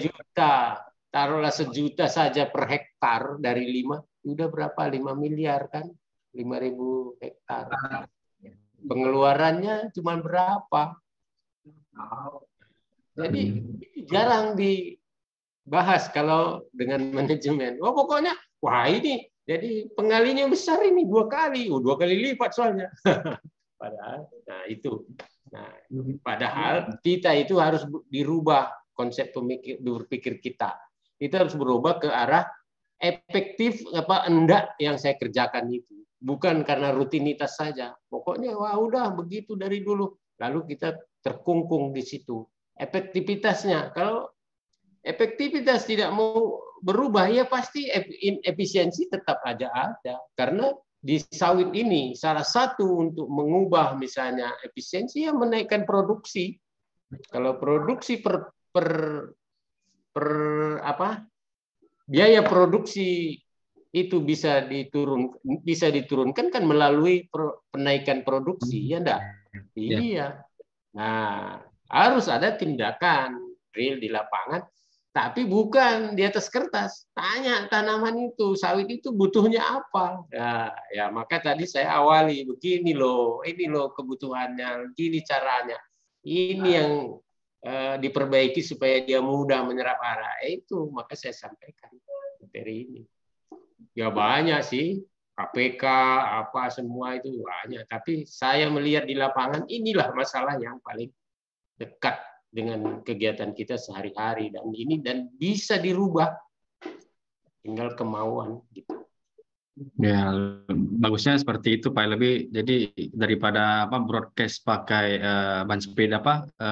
juta, taruhlah 1 juta saja per hektar dari 5, udah berapa? 5 miliar kan? 5.000 hektar. Pengeluarannya cuma berapa? Jadi jarang dibahas kalau dengan manajemen. Pokoknya wah ini jadi pengalinya besar ini 2 kali, 2 kali lipat soalnya. Padahal, padahal kita itu harus dirubah konsep berpikir kita. Kita harus berubah ke arah efektif enggak yang saya kerjakan itu. Bukan karena rutinitas saja. Pokoknya wah udah begitu dari dulu. lalu kita terkungkung di situ. Efektivitasnya, kalau efektivitas tidak mau berubah, ya pasti efisiensi tetap aja ada. Karena di sawit ini salah satu untuk mengubah misalnya efisiensi, yang menaikkan produksi. Kalau produksi biaya produksi itu bisa diturunkan kan melalui penaikan produksi, ya enggak? Iya. Nah, harus ada tindakan real di lapangan, tapi bukan di atas kertas. Tanya tanaman itu, sawit itu butuhnya apa? Ya maka tadi saya awali begini loh, ini loh kebutuhannya, gini caranya. Ini yang diperbaiki supaya dia mudah menyerap hara. Itu maka saya sampaikan materi ini. Ya banyak sih, KPK apa semua itu banyak. Tapi saya melihat di lapangan, inilah masalah yang paling dekat dengan kegiatan kita sehari-hari, dan bisa dirubah, tinggal kemauan gitu. Ya, bagusnya seperti itu Pak. Lebih jadi daripada broadcast pakai ban sepeda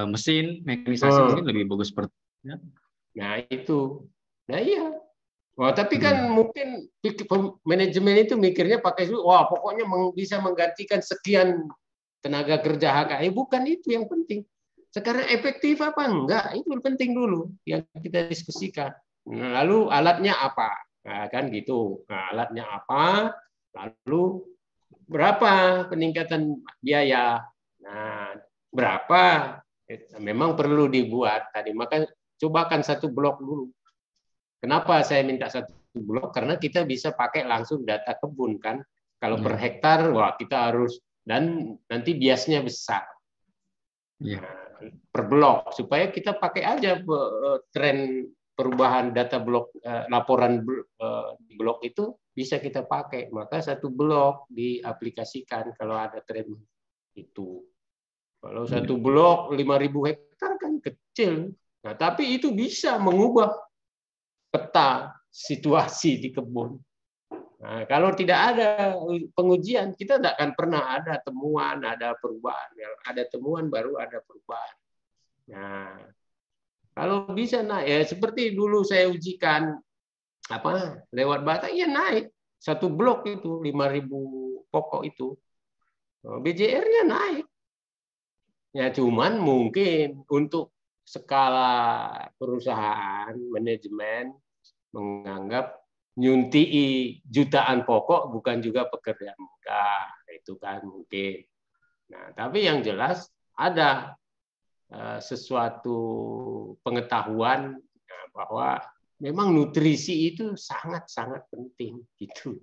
mesin mekanisasi mungkin lebih bagus seperti itu. Nah itu, nah iya. Wah, tapi kan mungkin manajemen itu mikirnya pakai, wah pokoknya bisa menggantikan sekian tenaga kerja HKI. Bukan itu yang penting. Sekarang efektif apa enggak? Itu yang penting dulu yang kita diskusikan. Lalu alatnya apa? Nah, kan gitu. Nah, alatnya apa? Lalu berapa peningkatan biaya? Nah, berapa? Memang perlu dibuat tadi. Maka cobakan satu blok dulu. Kenapa saya minta satu blok? Karena kita bisa pakai langsung data kebun kan. Kalau per hektar, wah kita harus, dan nanti biasnya besar. Per blok, supaya kita pakai aja tren perubahan data blok, laporan di blok itu bisa kita pakai. Maka satu blok diaplikasikan kalau ada tren itu. Kalau satu blok 5.000 hektar kan kecil. Nah, tapi itu bisa mengubah peta situasi di kebun. Nah, kalau tidak ada pengujian, kita tidak akan pernah ada temuan, ada perubahan. Ada temuan baru ada perubahan. Nah, kalau bisa naik, ya seperti dulu saya ujikan lewat Batak, ya naik satu blok itu 5.000 pokok itu, BJR-nya naik. Ya cuman mungkin untuk skala perusahaan manajemen menganggap nyuntii jutaan pokok bukan juga pekerjaan mudah, itu kan mungkin. Nah, tapi yang jelas ada sesuatu pengetahuan bahwa memang nutrisi itu sangat-sangat penting gitu.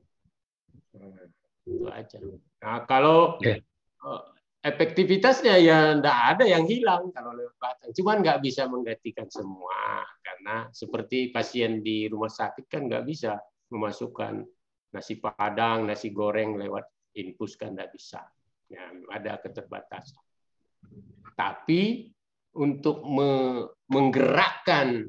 Itu aja. Nah, kalau efektivitasnya ya enggak ada yang hilang kalau lewat batang. Cuman nggak bisa menggantikan semua, karena seperti pasien di rumah sakit kan nggak bisa memasukkan nasi padang, nasi goreng lewat infus kan nggak bisa. Ya, ada keterbatasan. Tapi untuk menggerakkan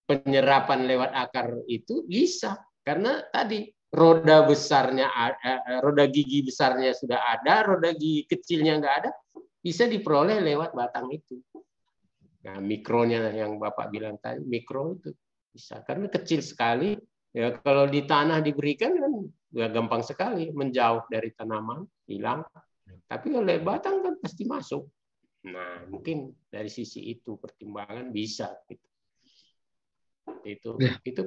penyerapan lewat akar itu bisa, karena tadi roda besarnya, roda gigi besarnya sudah ada, roda gigi kecilnya nggak ada, bisa diperoleh lewat batang itu. Nah, mikronya yang Bapak bilang tadi, mikro itu bisa, karena kecil sekali. Ya, kalau di tanah diberikan kan ya gampang sekali menjauh dari tanaman, hilang. Tapi oleh batang kan pasti masuk. Nah, mungkin dari sisi itu pertimbangan bisa. Itu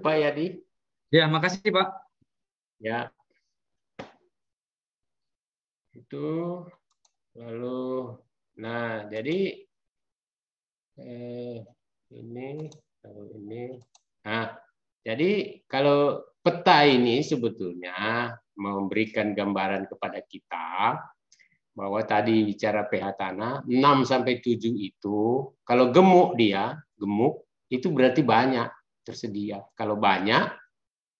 Pak Yadi. Ya, makasih Pak. Ya, itu lalu, nah jadi ini, nah jadi kalau peta ini sebetulnya memberikan gambaran kepada kita bahwa tadi bicara pH tanah 6-7 itu kalau gemuk itu berarti banyak tersedia. Kalau banyak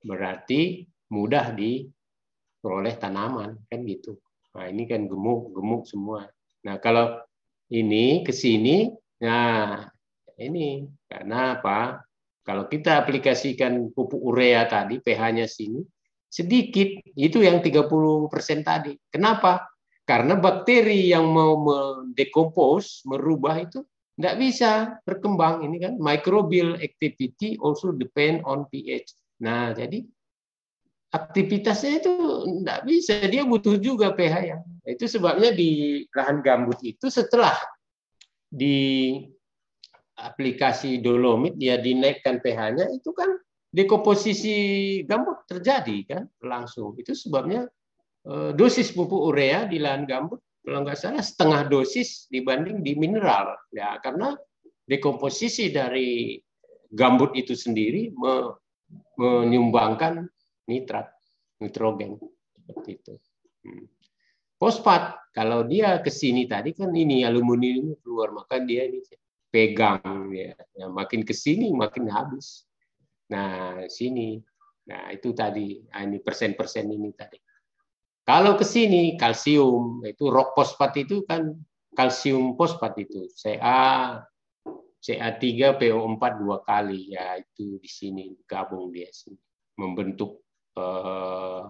berarti mudah diperoleh tanaman kan gitu. Nah, ini kan gemuk semua. Nah, kalau ini ke sini, nah ini karena apa? Kalau kita aplikasikan pupuk urea tadi, pH-nya sini sedikit, itu yang 30% tadi. Kenapa? Karena bakteri yang mau mendekompos, merubah itu tidak bisa berkembang. Ini kan microbial activity also depend on pH. Nah, jadi aktivitasnya itu tidak bisa. Dia butuh juga pH yang. Itu sebabnya di lahan gambut itu setelah di aplikasi dolomit dia dinaikkan pH-nya, itu kan dekomposisi gambut terjadi kan langsung. Itu sebabnya dosis pupuk urea di lahan gambut kalau nggak salah setengah dosis dibanding di mineral, ya, karena dekomposisi dari gambut itu sendiri menyumbangkan nitrat, nitrogen, seperti itu. Fosfat, kalau dia ke sini tadi kan ini aluminium keluar, maka dia ini pegang, ya, makin ke sini makin habis. Nah, sini, nah itu tadi, ini persen-persen ini tadi. Kalau ke sini kalsium, itu rock fosfat itu kan kalsium fosfat itu Ca3 PO4 2 kali, ya itu di sini gabung dia sini membentuk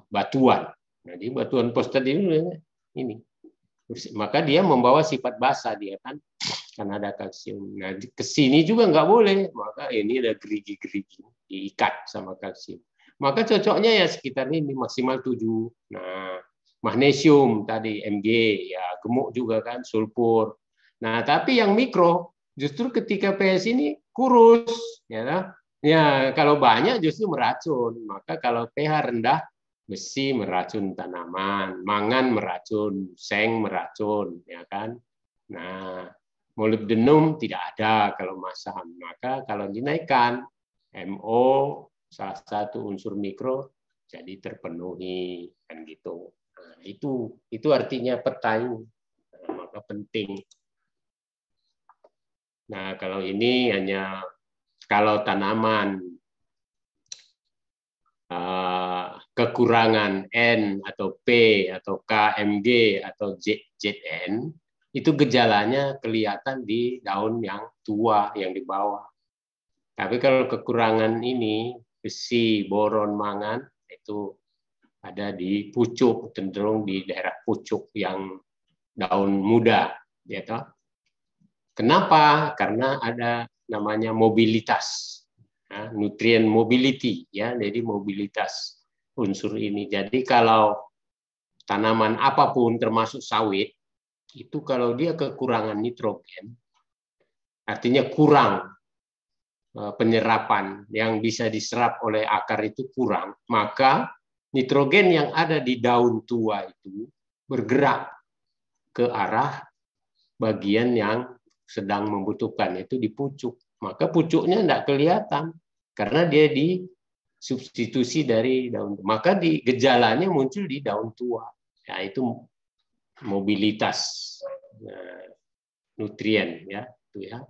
batuan. Jadi batuan fosfat ini maka dia membawa sifat basa dia kan karena ada kalsium. Nah ke sini juga nggak boleh, maka ini ada gerigi-gerigi diikat sama kalsium. Maka cocoknya ya sekitar ini maksimal 7. Nah, magnesium tadi Mg, ya gemuk juga kan, sulfur. Nah, tapi yang mikro justru ketika pH ini kurus, ya. Ya, kalau banyak justru meracun. Maka kalau pH rendah, besi meracun tanaman, mangan meracun, seng meracun, ya kan. Nah, molybdenum tidak ada kalau masam. Maka kalau dinaikkan MO salah satu unsur mikro jadi terpenuhi kan gitu. Nah, itu artinya petani, maka penting. Nah, kalau ini hanya kalau tanaman kekurangan N atau P atau KMG atau ZN, itu gejalanya kelihatan di daun yang tua yang di bawah. Tapi kalau kekurangan ini besi, boron, mangan itu ada di pucuk, cenderung di daerah pucuk yang daun muda, ya toh. Kenapa? Karena ada namanya mobilitas, ya, nutrient mobility, ya, jadi mobilitas unsur ini. Jadi kalau tanaman apapun termasuk sawit itu kalau dia kekurangan nitrogen, artinya kurang penyerapan yang bisa diserap oleh akar itu kurang, maka nitrogen yang ada di daun tua itu bergerak ke arah bagian yang sedang membutuhkan, yaitu di pucuk. Maka pucuknya tidak kelihatan karena dia disubstitusi dari daun. Maka di gejalanya muncul di daun tua. Ya, itu mobilitas nutrien, ya, itu ya.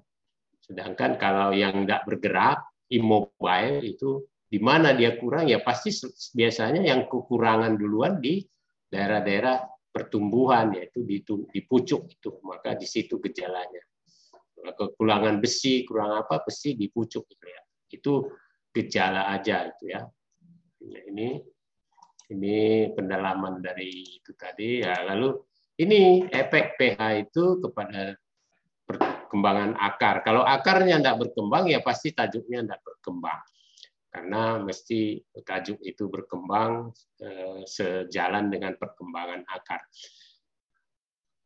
Sedangkan kalau yang tidak bergerak, immobile, itu di mana dia kurang, ya pasti biasanya yang kekurangan duluan di daerah-daerah pertumbuhan, yaitu di pucuk itu. Maka di situ gejalanya. Kekurangan besi, kurang apa, besi di pucuk. Gitu ya. Itu gejala aja itu ya. Nah, ini pendalaman dari itu tadi. Ya, lalu ini efek pH itu kepada perkembangan akar. Kalau akarnya tidak berkembang, ya pasti tajuknya tidak berkembang. Karena mesti tajuk itu berkembang sejalan dengan perkembangan akar.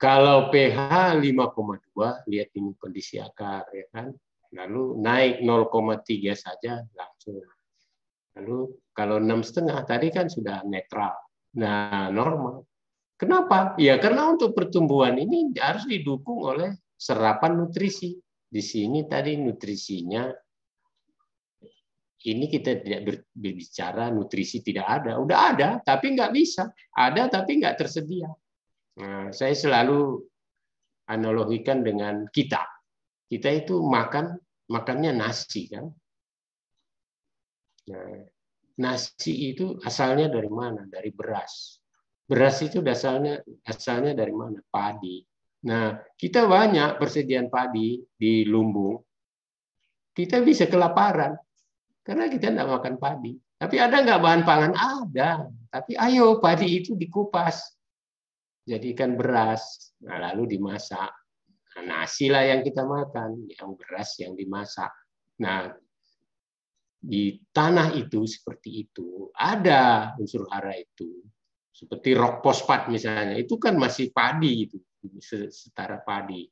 Kalau pH 5,2, lihat ini kondisi akar, ya kan. Lalu naik 0,3 saja langsung. Lalu kalau 6,5 tadi kan sudah netral. Nah, normal. Kenapa? Ya karena untuk pertumbuhan ini harus didukung oleh serapan nutrisi. Di sini tadi nutrisinya, ini kita tidak berbicara nutrisi tidak ada. Udah ada, tapi nggak bisa. Ada, tapi nggak tersedia. Nah, saya selalu analogikan dengan kita. Kita itu makannya nasi, kan? Nah, nasi itu asalnya dari mana? Dari beras. Beras itu asalnya dari mana? Padi. Nah, kita banyak persediaan padi di lumbung, kita bisa kelaparan karena kita tidak makan padi. Tapi ada nggak bahan pangan? Ada. Tapi ayo padi itu dikupas, jadikan beras, nah, lalu dimasak. Nah, nasi lah yang kita makan, yang beras yang dimasak. Nah, di tanah itu seperti itu ada unsur hara itu, seperti rock fosfat misalnya, itu kan masih padi itu, setara padi.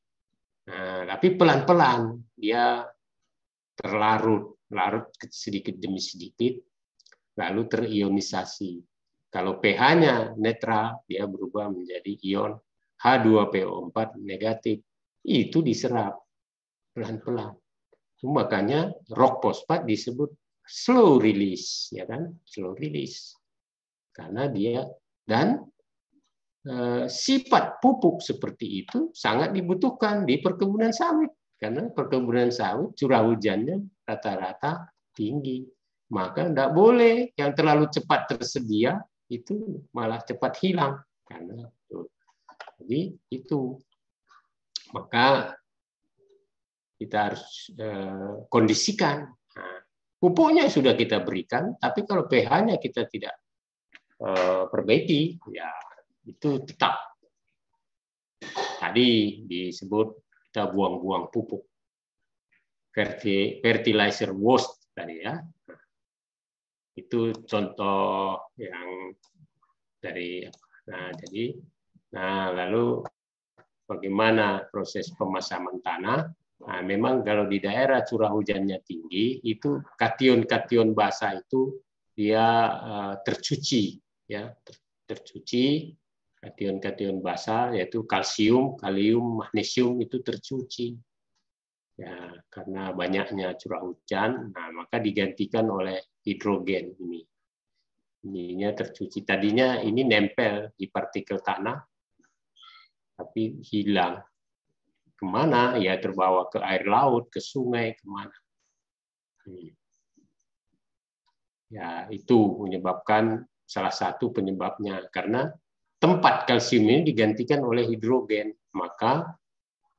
Nah, tapi pelan-pelan dia larut sedikit demi sedikit, lalu terionisasi. Kalau pH-nya netral, dia berubah menjadi ion H2PO4 negatif. Itu diserap pelan-pelan. Makanya rock fosfat disebut slow release, ya kan? Slow release. Karena dia dan sifat pupuk seperti itu sangat dibutuhkan di perkebunan sawit. Karena perkebunan sawit curah hujannya rata-rata tinggi. Maka tidak boleh yang terlalu cepat tersedia itu malah cepat hilang. Karena jadi itu. Maka kita harus kondisikan. Nah, pupuknya sudah kita berikan, tapi kalau pH-nya kita tidak perbaiki, ya itu tetap. Tadi disebut kita buang-buang pupuk, fertilizer waste tadi ya. Itu contoh yang dari. Nah lalu bagaimana proses pemasaman tanah? Nah, memang kalau di daerah curah hujannya tinggi, itu kation-kation basah itu dia tercuci, ya, tercuci kation-kation basah yaitu kalsium, kalium, magnesium itu tercuci. Ya, karena banyaknya curah hujan, nah maka digantikan oleh hidrogen ini. Ininya tercuci. Tadinya ini nempel di partikel tanah, tapi hilang. Kemana? Ya terbawa ke air laut, ke sungai, kemana. Ya itu menyebabkan, salah satu penyebabnya. Karena tempat kalsium ini digantikan oleh hidrogen. Maka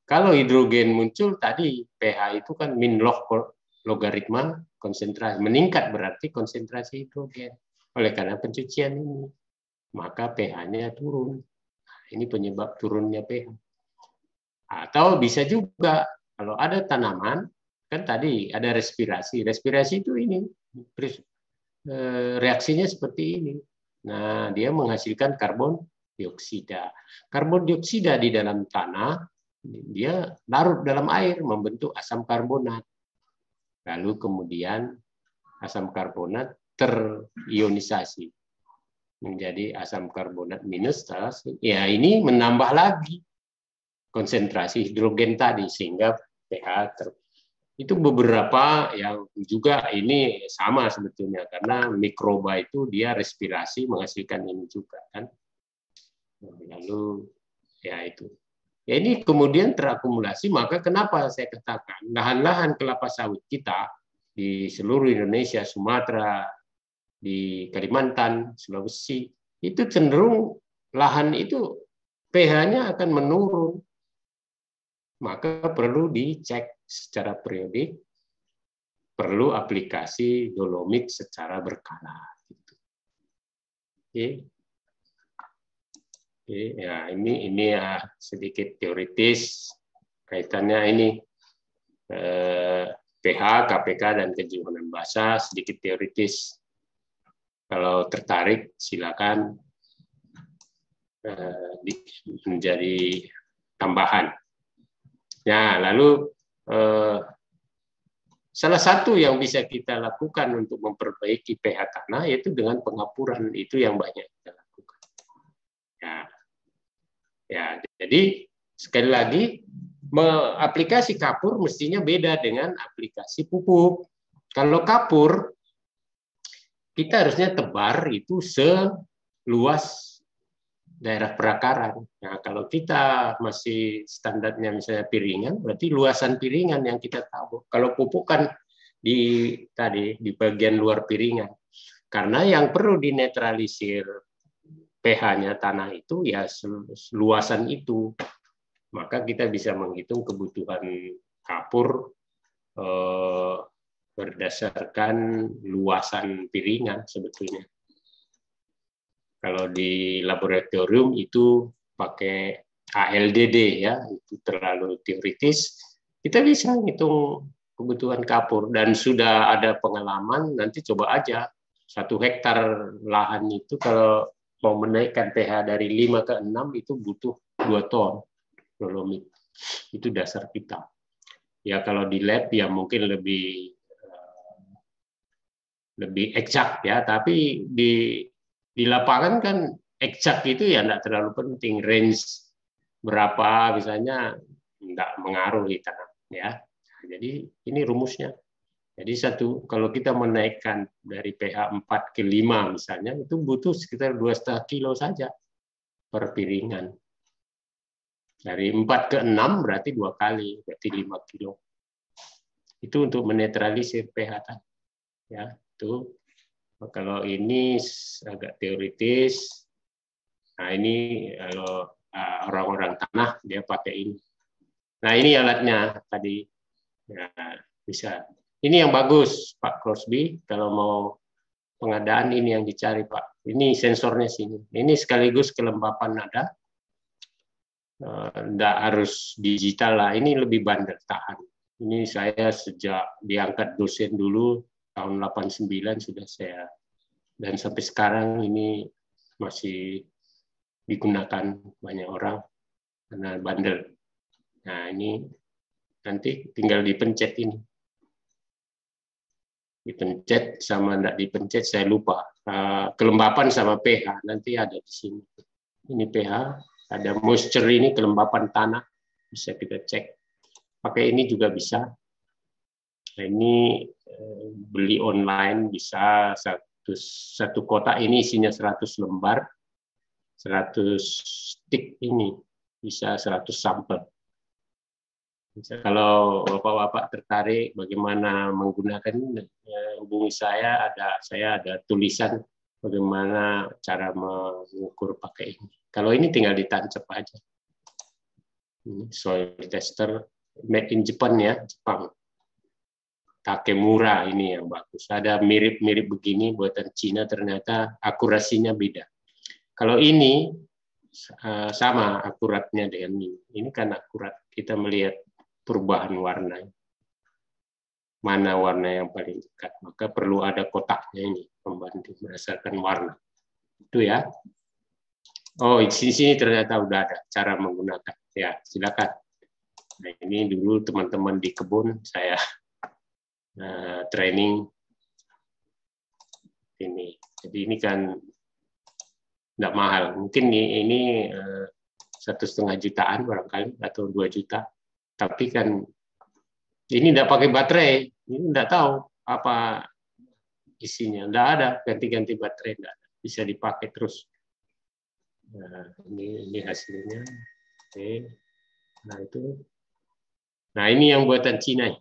kalau hidrogen muncul tadi, pH itu kan min log logaritma konsentrasi. Meningkat berarti konsentrasi hidrogen. Oleh karena pencucian ini. Maka pH-nya turun. Ini penyebab turunnya pH. Atau bisa juga kalau ada tanaman, kan tadi ada respirasi. Respirasi itu ini, reaksinya seperti ini. Nah, dia menghasilkan karbon dioksida. Karbon dioksida di dalam tanah, dia larut dalam air, membentuk asam karbonat. Lalu kemudian asam karbonat terionisasi menjadi asam karbonat minus. Ya ini menambah lagi konsentrasi hidrogen tadi sehingga pH itu beberapa yang juga ini sama sebetulnya karena mikroba itu dia respirasi menghasilkan ini juga kan. Lalu ya itu. Ya ini kemudian terakumulasi, maka kenapa saya katakan lahan-lahan kelapa sawit kita di seluruh Indonesia, Sumatera, di Kalimantan, Sulawesi itu cenderung lahan itu pH-nya akan menurun. Maka perlu dicek secara periodik, perlu aplikasi dolomit secara berkala. Oke. Oke, ya ini ya sedikit teoritis kaitannya ini pH, KPK dan kejenuhan basah sedikit teoritis. Kalau tertarik silakan menjadi tambahan. Nah, lalu salah satu yang bisa kita lakukan untuk memperbaiki pH tanah yaitu dengan pengapuran, itu yang banyak kita lakukan. Ya, jadi sekali lagi aplikasi kapur mestinya beda dengan aplikasi pupuk. Kalau kapur kita harusnya tebar itu seluas daerah perakaran. Nah, kalau kita masih standarnya misalnya piringan, berarti luasan piringan yang kita tahu. Kalau pupuk kan di bagian luar piringan. Karena yang perlu dinetralisir pH-nya tanah itu ya luasan itu. Maka kita bisa menghitung kebutuhan kapur berdasarkan luasan piringan sebetulnya. Kalau di laboratorium itu pakai ALDD ya, itu terlalu teoritis. Kita bisa hitung kebutuhan kapur dan sudah ada pengalaman. Nanti coba aja 1 hektar lahan itu kalau mau menaikkan pH dari 5 ke 6 itu butuh 2 ton dolomit. Itu dasar kita. Ya kalau di lab ya mungkin lebih eksak ya, tapi di lapangan kan eksak itu ya enggak terlalu penting, range berapa misalnya enggak mengaruh di tanah ya. Jadi ini rumusnya. Jadi kalau kita menaikkan dari pH 4 ke 5 misalnya, itu butuh sekitar 2,5 kilo saja per piringan. Dari 4 ke 6 berarti 2 kali, berarti 5 kilo. Itu untuk menetralisir pH tadi. Ya, itu. Kalau ini agak teoritis. Nah, ini kalau orang-orang tanah dia pakai ini. Nah, ini alatnya tadi. Ya, bisa. Ini yang bagus, Pak Crosby. Kalau mau pengadaan ini yang dicari, Pak. Ini sensornya sini. Ini sekaligus kelembapan nada. Nggak harus digital lah. Ini lebih bandel, tahan. Ini saya sejak diangkat dosen dulu, tahun 89 sudah saya. Dan sampai sekarang ini masih digunakan banyak orang karena bandel. Nah, ini nanti tinggal dipencet ini. Dipencet sama enggak dipencet saya lupa. Kelembapan sama pH nanti ada di sini. Ini pH, ada moisture ini kelembapan tanah bisa kita cek. Pakai ini juga bisa. Nah, ini beli online bisa satu kotak ini isinya 100 lembar, 100 stick ini bisa 100 sampel. Kalau Bapak-bapak tertarik bagaimana menggunakan ini, hubungi saya ada tulisan bagaimana cara mengukur pakai ini. Kalau ini tinggal ditancap aja. Ini soil tester made in Japan ya, Jepang. Takemura ini yang bagus. Ada mirip-mirip begini buatan Cina, ternyata akurasinya beda. Kalau ini sama akuratnya dengan ini. Ini kan akurat. Kita melihat perubahan warna. Mana warna yang paling dekat. Maka perlu ada kotaknya ini, pembanding berdasarkan warna. Itu ya. Oh, di sini ternyata udah ada cara menggunakan. Ya, silakan. Nah, ini dulu teman-teman di kebun saya training ini. Jadi ini kan nggak mahal. Mungkin ini 1,5 jutaan barangkali atau 2 juta. Tapi kan ini nggak pakai baterai. Ini nggak tahu apa isinya. Nggak ada ganti-ganti baterai. Nggak ada. Bisa dipakai terus. Nah, ini hasilnya. Oke. Nah itu. Nah ini yang buatan Cina.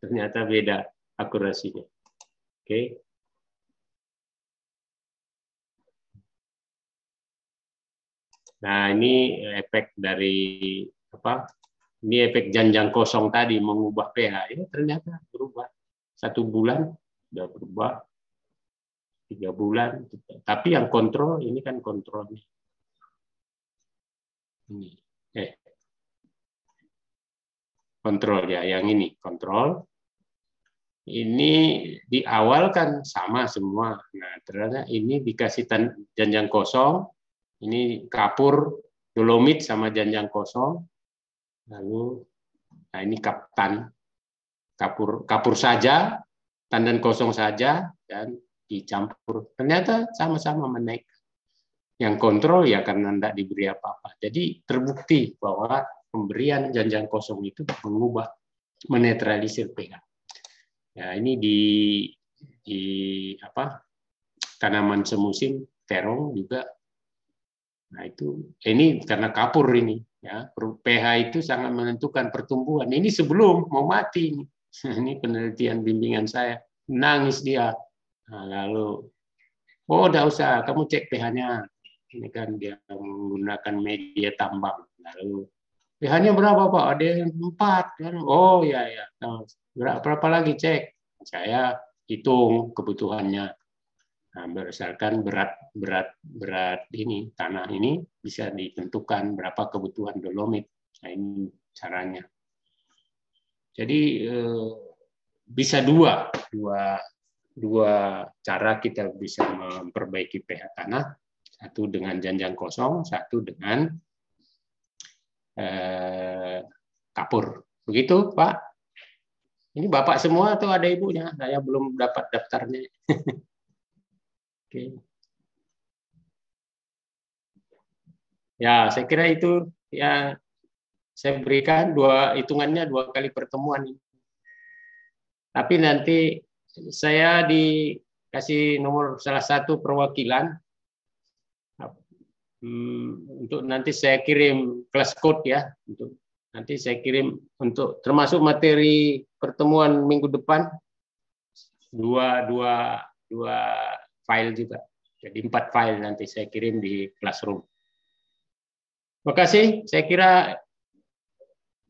Ternyata beda akurasinya. Oke. Nah, ini efek dari apa? Ini efek janjang kosong tadi mengubah pH. Ini ternyata berubah. 1 bulan sudah berubah. 3 bulan. Tapi yang kontrol ini kan kontrolnya. Ini. Kontrol ya, yang ini kontrol. Ini di awal kan sama semua. Nah, ternyata ini dikasih janjang kosong. Ini kapur, dolomit sama janjang kosong. Lalu, nah ini kapur saja, tandan kosong saja, dan dicampur. Ternyata sama-sama menaik. Yang kontrol ya karena tidak diberi apa-apa. Jadi terbukti bahwa pemberian janjang kosong itu mengubah, menetralisir pH. Ya, ini di apa? Tanaman semusim terong juga. Nah, ini karena kapur ini ya. pH itu sangat menentukan pertumbuhan. Ini sebelum mau mati. Ini penelitian bimbingan saya. Nangis dia. Nah, lalu udah usah kamu cek pH-nya. Ini kan dia menggunakan media tambang. Lalu pH-nya berapa, Pak? Ada yang 4 kan. Oh ya. Berapa lagi cek? Saya hitung kebutuhannya. Nah, berdasarkan berat ini tanah ini bisa ditentukan berapa kebutuhan dolomit. Nah, ini caranya. Jadi bisa dua cara kita bisa memperbaiki pH tanah. Satu dengan janjang kosong, satu dengan kapur. Begitu, Pak? Ini Bapak semua atau ada ibunya? Saya belum dapat daftarnya. Oke. Ya, saya kira itu ya saya berikan hitungannya 2 kali pertemuan. Tapi nanti saya dikasih nomor salah satu perwakilan untuk nanti saya kirim kelas code ya. Nanti saya kirim untuk termasuk materi pertemuan minggu depan dua file juga. Jadi 4 file nanti saya kirim di Classroom. Terima kasih. Saya kira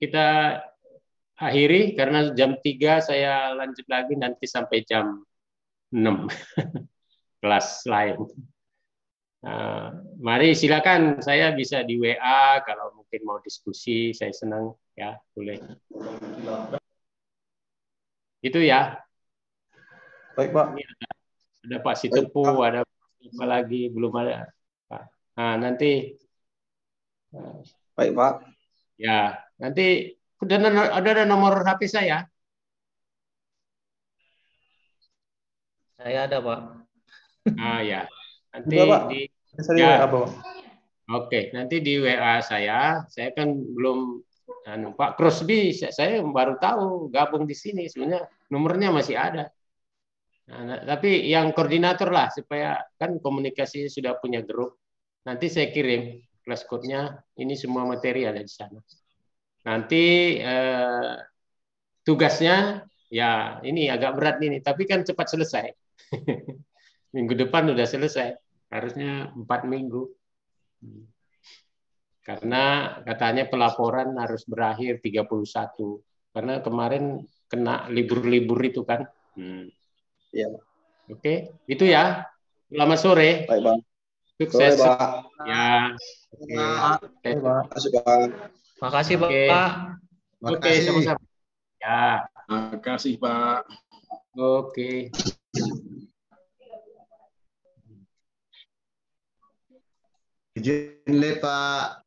kita akhiri karena jam 3 saya lanjut lagi nanti sampai jam 6 kelas lain. Mari silakan, saya bisa di WA kalau mungkin mau diskusi, saya senang ya, boleh. Itu ya. Baik, Pak. Ini ada Pak Sitepu, ada apa lagi belum ada. Nah, nanti. Baik, Pak. Ya, nanti ada nomor HP saya. Saya ada, Pak. Ah ya, nanti Pak. di Ya. Pak. Oke, nanti di WA saya kan belum Pak Crosby, saya baru tahu gabung di sini, sebenarnya nomornya masih ada. Nah, tapi yang koordinator lah supaya kan komunikasi sudah punya grup. Nanti saya kirim kelas code-nya, ini semua materi ada di sana. Nanti tugasnya ya ini agak berat ini, tapi kan cepat selesai. Minggu depan udah selesai, harusnya 4 minggu. Karena katanya pelaporan harus berakhir 31. Karena kemarin kena libur-libur itu kan. Iya. Oke, itu ya. Selamat sore. Baik, Bang. Sukses. Sore, Pak. Ya. Oke. Baik, Pak. Makasih, Pak. Makasih, Oke. Pak. Oke, sama-sama. Ya. Makasih, Pak. Oke. Izin, Pak.